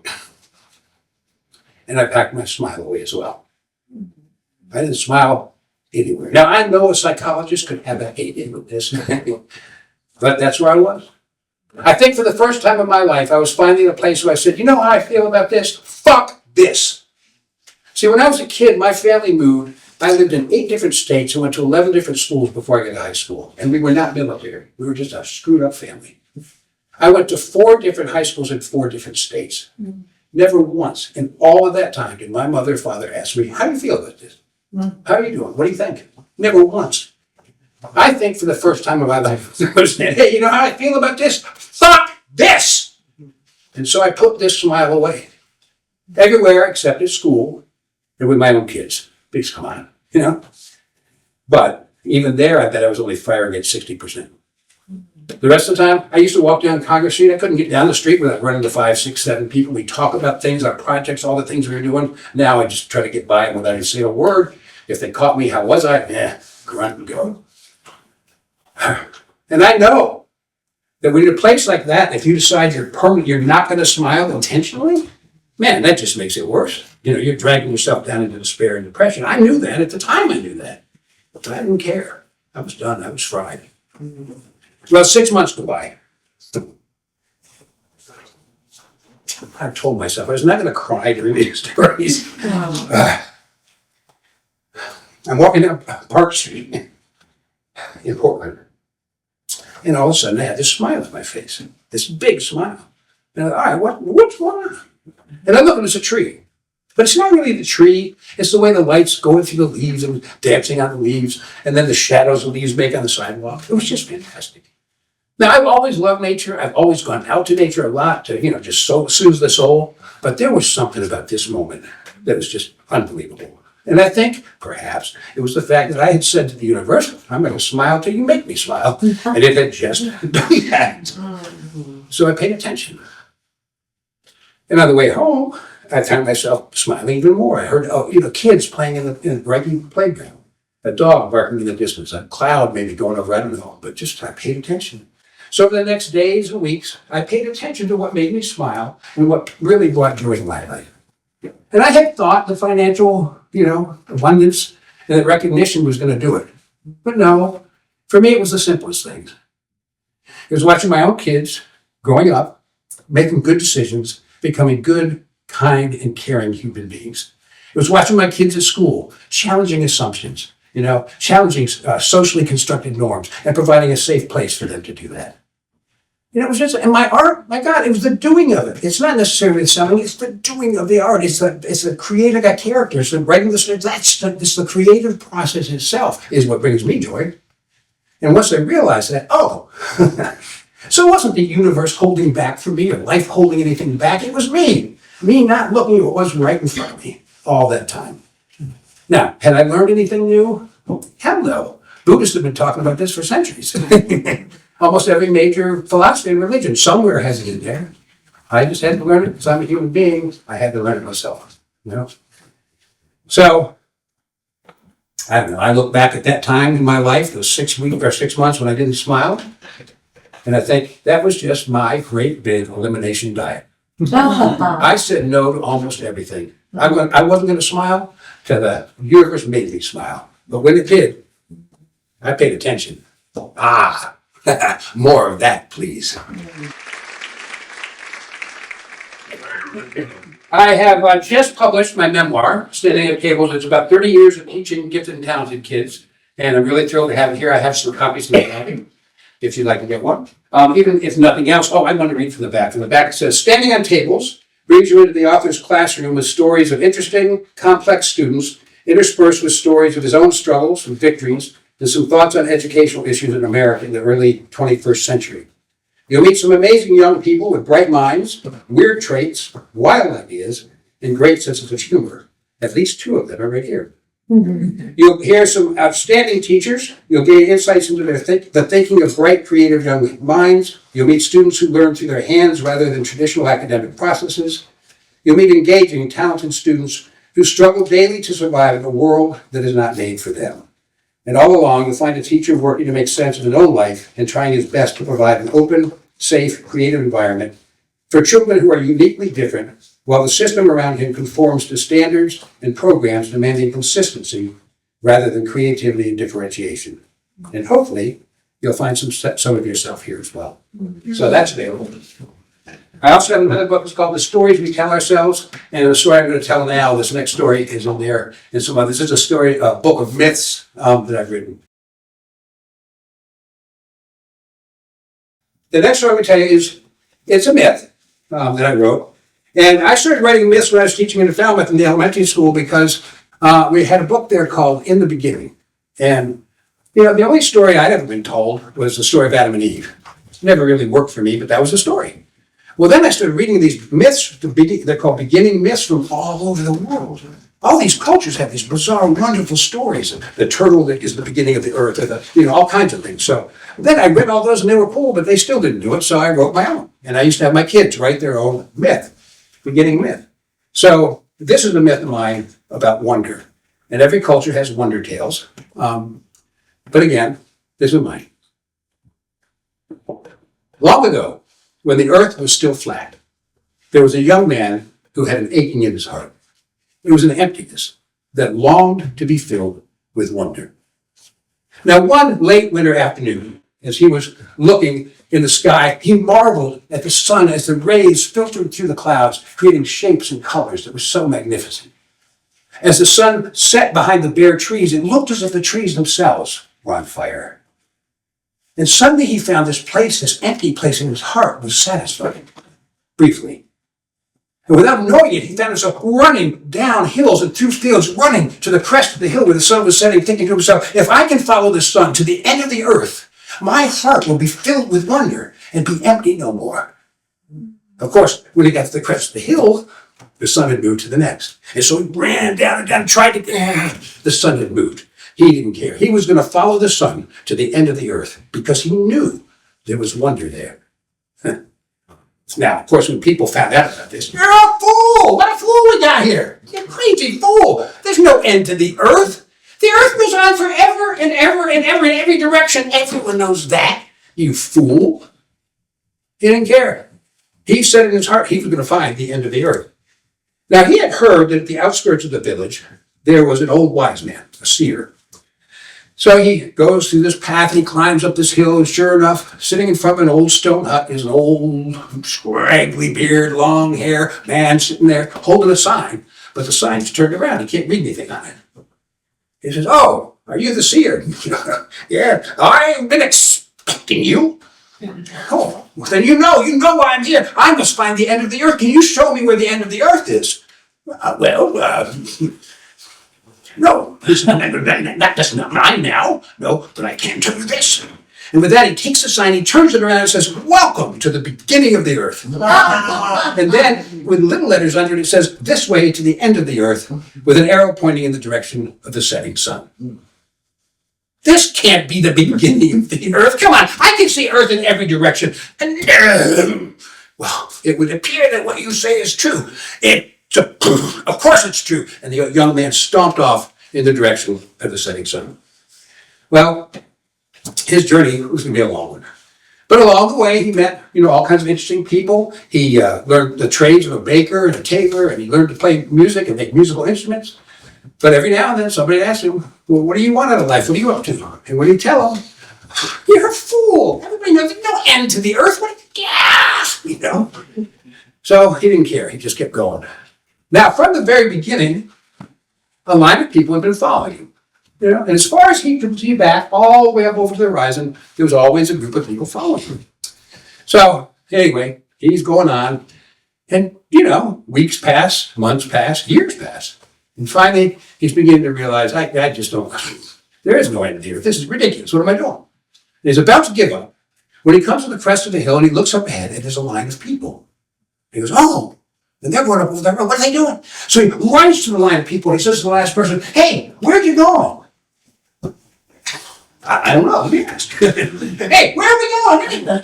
And I packed my smile away as well. I didn't smile anywhere. Now I know a psychologist could have a hate in with this, but that's where I was. I think for the first time in my life, I was finally in a place where I said, you know how I feel about this? Fuck this. See, when I was a kid, my family moved. I lived in 8 different states and went to 11 different schools before I got to high school. And we were not military. We were just a screwed up family. I went to 4 different high schools in 4 different states. Never once in all of that time did my mother or father ask me, how do you feel about this? How are you doing? What do you think? Never once. I think for the first time in my life, I was saying, hey, you know how I feel about this? Fuck this! And so I put this smile away. Everywhere except at school and with my own kids. Please come on, But even there, I bet I was only firing at 60%. The rest of the time, I used to walk down Congress Street. I couldn't get down the street without running to 5, 6, 7 people. We talk about things, our projects, all the things we were doing. Now I just try to get by without even saying a word. If they caught me, how was I? Grunt and go. And I know that when you're in a place like that, if you decide you're not going to smile intentionally, man, that just makes it worse. You're dragging yourself down into despair and depression. I knew that at the time. I knew that, but I didn't care. I was done. I was fried. Well, 6 months go by. I told myself I was not going to cry during these stories. I'm walking down Park Street in Portland. And all of a sudden, I had this smile on my face, this big smile. And I thought, all right, what's going on? And I look, and it's a tree. But it's not really the tree. It's the way the light's going through the leaves and dancing on the leaves, and then the shadows the leaves make on the sidewalk. It was just fantastic. Now, I've always loved nature. I've always gone out to nature a lot to, just soothe the soul. But there was something about this moment that was just unbelievable. And I think, perhaps, it was the fact that I had said to the universe, I'm going to smile till you make me smile. And it had just done that. So I paid attention. And on the way home, I found myself smiling even more. I heard, kids playing in the regular playground. A dog barking in the distance. A cloud maybe going over, I don't know. But just I paid attention. So for the next days and weeks, I paid attention to what made me smile and what really brought joy in my life. And I had thought the financial, abundance and the recognition was going to do it. But no, for me, it was the simplest things. It was watching my own kids growing up, making good decisions, becoming good, kind, and caring human beings. It was watching my kids at school, challenging assumptions, challenging socially constructed norms and providing a safe place for them to do that. It was just, and my art, my God, it was the doing of it. It's not necessarily the selling, it's the doing of the art. It's the creating a character. It's the writing the story. It's the creative process itself is what brings me joy. And once I realized that, So it wasn't the universe holding back from me or life holding anything back. It was me. Me not looking at what was right in front of me all that time. Now, had I learned anything new? Oh, hell no. Buddhists have been talking about this for centuries. Almost every major philosophy and religion somewhere has it in there. I just had to learn it because I'm a human being. I had to learn it myself. You know? So, I don't know. I look back at that time in my life, those 6 weeks or 6 months when I didn't smile, and I think that was just my great big elimination diet. I said no to almost everything. I wasn't going to smile till the universe made me smile. But when it did, I paid attention. Ah, more of that, please. I have just published my memoir, Standing at Tables. It's about 30 years of teaching gifted and talented kids. And I'm really thrilled to have it here. I have some copies in the if you'd like to get one. Even if nothing else, I'm going to read from the back. From the back it says, Standing on Tables brings you into the author's classroom with stories of interesting, complex students, interspersed with stories of his own struggles and victories, and some thoughts on educational issues in America in the early 21st century. You'll meet some amazing young people with bright minds, weird traits, wild ideas, and great senses of humor. At least 2 of them are right here. You'll hear some outstanding teachers. You'll gain insights into the thinking of bright, creative young minds. You'll meet students who learn through their hands rather than traditional academic processes. You'll meet engaging, talented students who struggle daily to survive in a world that is not made for them. And all along, you'll find a teacher working to make sense of his own life and trying his best to provide an open, safe, creative environment for children who are uniquely different, while the system around him conforms to standards and programs demanding consistency rather than creativity and differentiation. And hopefully, you'll find some of yourself here as well. So that's available. I also have another book. It's called The Stories We Tell Ourselves. And the story I'm going to tell now, this next story is in there. And some others. This is a story, a book of myths that I've written. The next story I'm going to tell you it's a myth that I wrote. And I started writing myths when I was teaching in Falmouth in the elementary school because we had a book there called In the Beginning. And, the only story I'd ever been told was the story of Adam and Eve. It never really worked for me, but that was the story. Well, then I started reading these myths, they're called beginning myths from all over the world. All these cultures have these bizarre, wonderful stories. The turtle that is the beginning of the earth, or all kinds of things. So then I read all those and they were cool, but they still didn't do it, so I wrote my own. And I used to have my kids write their own myth, beginning myth. So this is a myth of mine about wonder. And every culture has wonder tales. But again, this is mine. Long ago, when the earth was still flat, there was a young man who had an aching in his heart. It was an emptiness that longed to be filled with wonder. Now, one late winter afternoon, as he was looking in the sky, he marveled at the sun as the rays filtered through the clouds, creating shapes and colors that were so magnificent. As the sun set behind the bare trees, it looked as if the trees themselves were on fire. And suddenly he found this empty place in his heart was satisfied, briefly. And without knowing it, he found himself running down hills and through fields, running to the crest of the hill where the sun was setting, thinking to himself, if I can follow the sun to the end of the earth, my heart will be filled with wonder and be empty no more. Of course, when he got to the crest of the hill, the sun had moved to the next. And so he ran down and tried to, the sun had moved. He didn't care. He was going to follow the sun to the end of the earth because he knew there was wonder there. Now, of course, when people found out about this, you're a fool! What a fool we got here! You crazy fool! There's no end to the earth. The earth goes on forever and ever and ever in every direction. Everyone knows that, you fool. He didn't care. He said in his heart he was going to find the end of the earth. Now, he had heard that at the outskirts of the village, there was an old wise man, a seer. So he goes through this path, he climbs up this hill, and sure enough, sitting in front of an old stone hut is an old, scraggly beard, long hair man sitting there holding a sign. But the sign's turned around, he can't read anything on it. He says, oh, are you the seer? Yeah, I've been expecting you. Oh, well, then you know why I'm here. I must find the end of the earth. Can you show me where the end of the earth is? No, that's not mine now. No, but I can tell you this. And with that, he takes the sign, he turns it around and says, "Welcome to the beginning of the earth." And then, with little letters under it, it says, "This way to the end of the earth," with an arrow pointing in the direction of the setting sun. This can't be the beginning of the earth. Come on, I can see earth in every direction. And, well, it would appear that what you say is true. Of course it's true. And the young man stomped off in the direction of the setting sun. Well, his journey was going to be a long one. But along the way, he met, all kinds of interesting people. He learned the trades of a baker and a tailor, and he learned to play music and make musical instruments. But every now and then, somebody asked him, "Well, what do you want out of life? What are you up to?" And when he tell them, "You're a fool. Everybody knows there's no end to the earth. What a gas!" So he didn't care. He just kept going. Now, from the very beginning, a line of people had been following him. And as far as he could see back, all the way up over to the horizon, there was always a group of people following him. So anyway, he's going on, and weeks pass, months pass, years pass. And finally, he's beginning to realize, I just don't, there is no end to the earth. This is ridiculous. What am I doing? And he's about to give up when he comes to the crest of the hill and he looks up ahead and there's a line of people. He goes, "Oh, and they're going up over there. What are they doing?" So he runs to the line of people and he says to the last person, "Hey, where'd you go?" I don't know. Let me ask. "Hey, where are we going anyway?"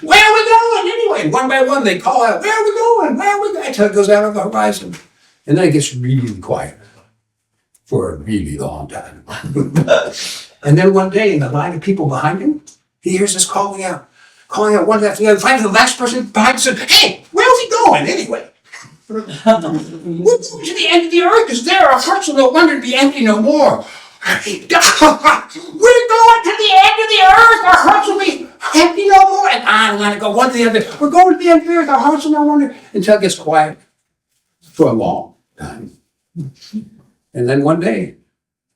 "Where are we going anyway?" One by one, they call out, "Where are we going? Where are we going?" Until it goes out on the horizon. And then it gets really quiet for a really long time. And then one day, in the line of people behind him, he hears this calling out one after the other. Finally, the last person behind him said, "Hey, where are we going anyway?" "We're going to the end of the earth, because there our hearts will no longer be empty no more." "We're going to the end of the earth, our hearts will be empty no more." And on it go, one to the other. "We're going to the end of the earth, our hearts will no longer," until it gets quiet for a long time. And then one day,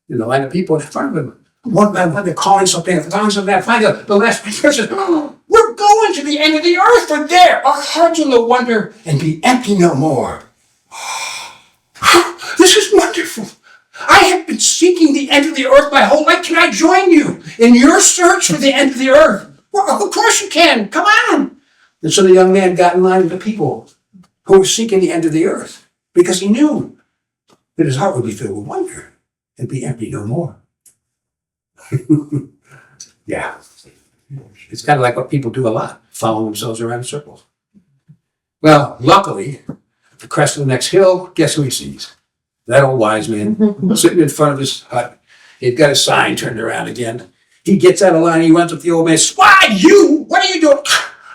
in the line of people in front of him, one by one, they're calling something, finally, the last person says, "We're going to the end of the earth, for there our hearts will no wonder and be empty no more." This is wonderful. I have been seeking the end of the earth my whole life. Can I join you in your search for the end of the earth? "Well, of course you can. Come on." And so the young man got in line with the people who were seeking the end of the earth, because he knew that his heart would be filled with wonder and be empty no more. Yeah. It's kind of like what people do a lot, follow themselves around in circles. Well, luckily, at the crest of the next hill, guess who he sees? That old wise man sitting in front of his hut. He'd got his sign turned around again. He gets out of line, he runs up to the old man, says, "Why, you? What are you doing?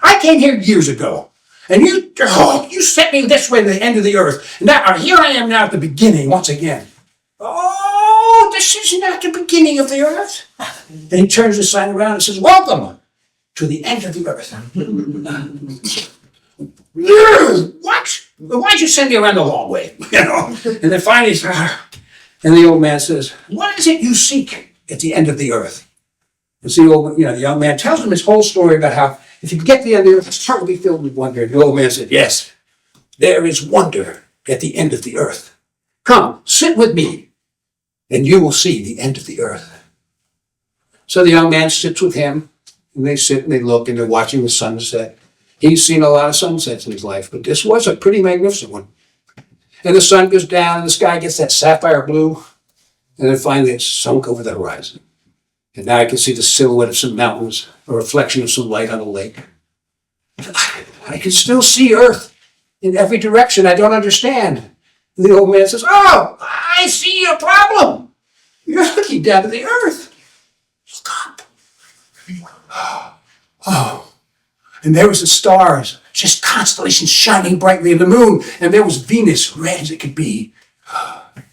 I came here years ago. And you sent me this way to the end of the earth. And now here I am now at the beginning once again." "Oh, this is not the beginning of the earth." And he turns the sign around and says, "Welcome to the end of the earth." "What? Why'd you send me around the long way?" And then finally, and the old man says, "What is it you seek at the end of the earth?" And so the young man tells him his whole story about how if you get to the end of the earth, his heart will be filled with wonder. And the old man said, "Yes, there is wonder at the end of the earth. Come, sit with me, and you will see the end of the earth." So the young man sits with him, and they sit and they look, and they're watching the sunset. He's seen a lot of sunsets in his life, but this was a pretty magnificent one. And the sun goes down, and the sky gets that sapphire blue, and then finally it's sunk over the horizon. And now I can see the silhouette of some mountains, a reflection of some light on a lake. I can still see earth in every direction. I don't understand. And the old man says, "Oh, I see your problem. You're looking down to the earth. Look up." Oh, and there was the stars, just constellations shining brightly in the moon, and there was Venus, red as it could be.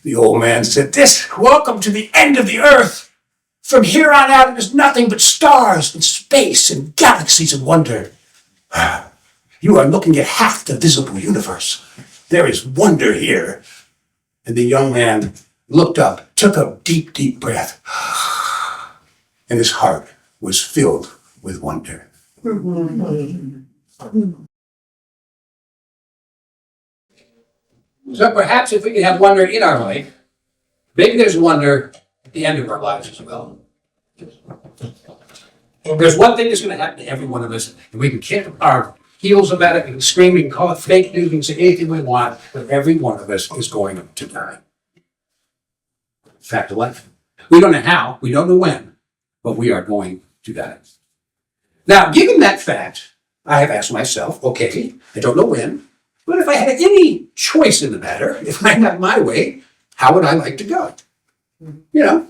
The old man said, "Welcome to the end of the earth. From here on out, it is nothing but stars and space and galaxies of wonder. You are looking at half the visible universe. There is wonder here." And the young man looked up, took a deep, deep breath, and his heart was filled with wonder. So perhaps if we can have wonder in our life, maybe there's wonder at the end of our lives as well. There's one thing that's going to happen to every one of us, and we can kick our heels about it, we can scream, we can call it fake news, we can say anything we want, but every one of us is going to die. Fact of life. We don't know how, we don't know when, but we are going to die. Now, given that fact, I have asked myself, okay, I don't know when, but if I had any choice in the matter, if I had my way, how would I like to go? You know,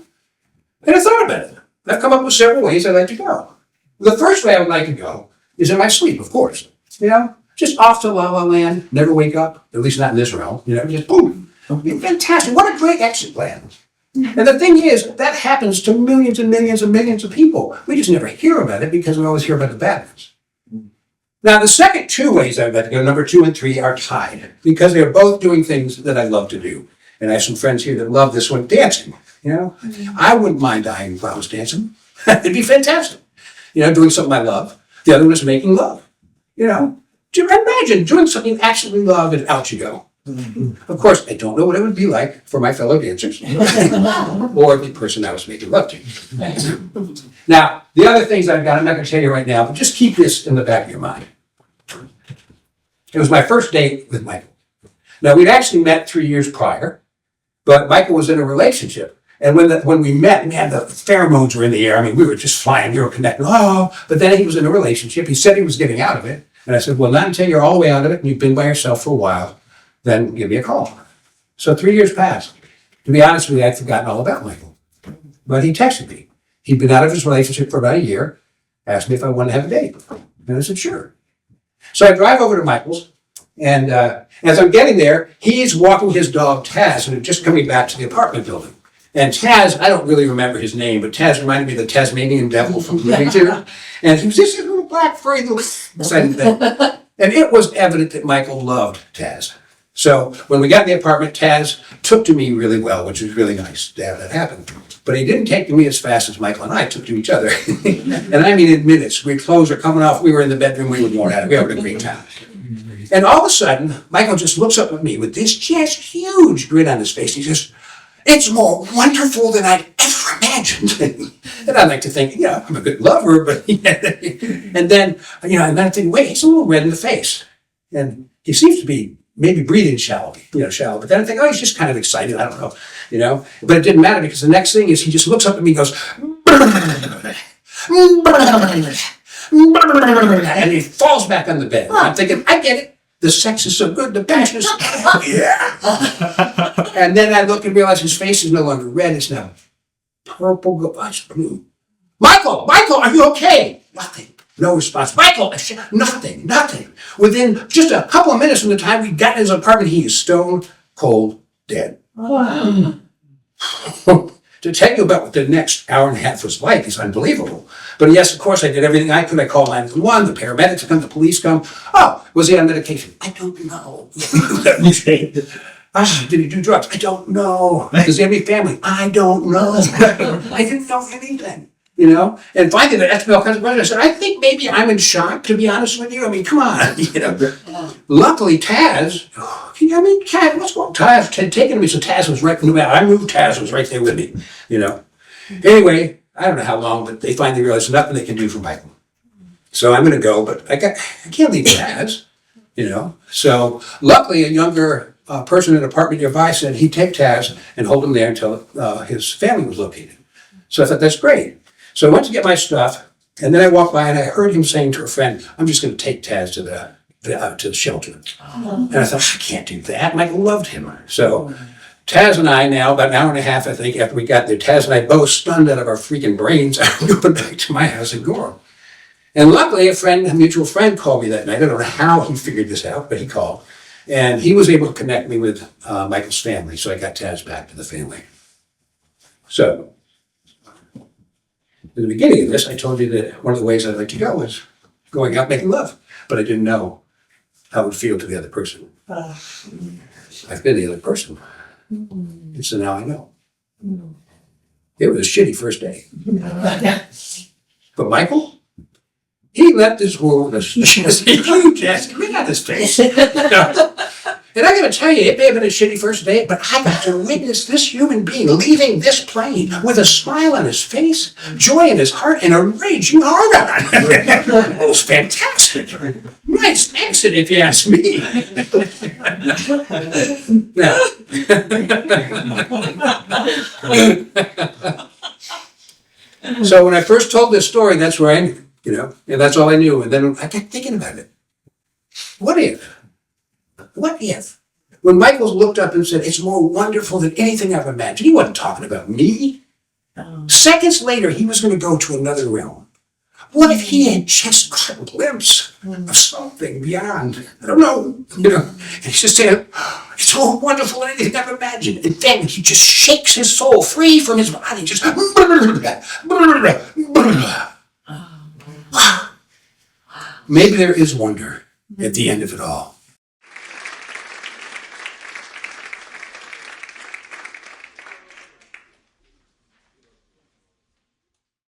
and I thought about it. I've come up with several ways I'd like to go. The first way I would like to go is in my sleep, of course. You know, just off to La La Land, never wake up, at least not in this realm. You know, just boom. Fantastic. What a great exit plan. And the thing is, that happens to millions and millions and millions of people. We just never hear about it because we always hear about the bad ones. Now, the second two ways I'd like to go, number 2 and 3, are tied because they're both doing things that I love to do. And I have some friends here that love this one, dancing. You know, I wouldn't mind dying if I was dancing. It'd be fantastic. You know, doing something I love. The other one is making love. You know, imagine doing something you actually love and out you go. Of course, I don't know what it would be like for my fellow dancers or the person I was making love to. Now, the other things I've got, I'm not going to tell you right now, but just keep this in the back of your mind. It was my first date with Michael. Now, we'd actually met 3 years prior, but Michael was in a relationship. And when we met, man, the pheromones were in the air. I mean, we were just flying, we were connected. Oh, but then he was in a relationship. He said he was getting out of it. And I said, well, not until you're all the way out of it and you've been by yourself for a while, then give me a call. So 3 years passed. To be honest with you, I'd forgotten all about Michael. But he texted me. He'd been out of his relationship for about a year, asked me if I wanted to have a date. And I said, sure. So I drive over to Michael's, and as I'm getting there, he's walking his dog, Taz, and just coming back to the apartment building. And Taz, I don't really remember his name, but Taz reminded me of the Tasmanian devil from Looney Tunes. And he was this little black furry little exciting thing. And it was evident that Michael loved Taz. So when we got in the apartment, Taz took to me really well, which was really nice to have that happen. But he didn't take to me as fast as Michael and I took to each other. And I mean in minutes. We clothes are coming off. We were in the bedroom. We were going at it. We were having a great time. And all of a sudden, Michael just looks up at me with this just huge grin on his face. He says, it's more wonderful than I'd ever imagined. And I like to think, yeah, I'm a good lover, but and then, you know, and then I think, wait, he's a little red in the face. And he seems to be maybe breathing shallow. But then I think, oh, he's just kind of excited. I don't know, you know. But it didn't matter because the next thing is he just looks up at me and goes, and he falls back on the bed. I'm thinking, I get it. The sex is so good, the passion is, yeah. And then I look and realize his face is no longer red, it's now purple, blue. Michael, are you okay? Nothing. No response. Michael, nothing. Within just a couple of minutes from the time we got in his apartment, he is stone cold dead. To tell you about what the next hour and a half was like is unbelievable. But yes, of course, I did everything I could. I called 911, the paramedics come, the police come. Oh, was he on medication? I don't know. Did he do drugs? I don't know. Does he have any family? I don't know. I didn't know anything. You know? And finally, they asked me all kinds of questions. I said, I think maybe I'm in shock, to be honest with you. I mean, come on. You know? Luckily, Taz, Taz, what's going on? Taz had taken me, so Taz was right in the middle. I moved, Taz was right there with me, you know. Anyway, I don't know how long, but they finally realized nothing they can do for Michael. So I'm going to go, but I can't leave Taz, you know. So luckily, a younger person in an apartment nearby said he'd take Taz and hold him there until his family was located. So I thought, that's great. So I went to get my stuff, and then I walked by and I heard him saying to a friend, I'm just going to take Taz to the shelter. And I thought, I can't do that. Michael loved him. So Taz and I now, about an hour and a half, I think, after we got there, Taz and I both stunned out of our freaking brains, going back to my house in Gorham. And luckily, a mutual friend called me that night. I don't know how he figured this out, but he called. And he was able to connect me with Michael's family, so I got Taz back to the family. So, in the beginning of this, I told you that one of the ways I'd like to go was going out making love, but I didn't know how it would feel to the other person. I've been the other person, and so now I know. It was a shitty first day. But Michael, he left this world as a huge ass grin on his face. And And I gotta tell you, it may have been a shitty first date, but I got to witness this human being leaving this plane with a smile on his face, joy in his heart, and a raging heart on. It was fantastic. Nice exit, if you ask me. Now. So when I first told this story, that's where I knew, and that's all I knew. And then I kept thinking about it. What if? When Michael looked up and said, it's more wonderful than anything I've imagined, he wasn't talking about me. Seconds later, he was going to go to another realm. What if he had just caught a glimpse of something beyond? I don't know. And he's just saying, it's more wonderful than anything I've imagined. And then he just shakes his soul free from his body. Just maybe there is wonder at the end of it all.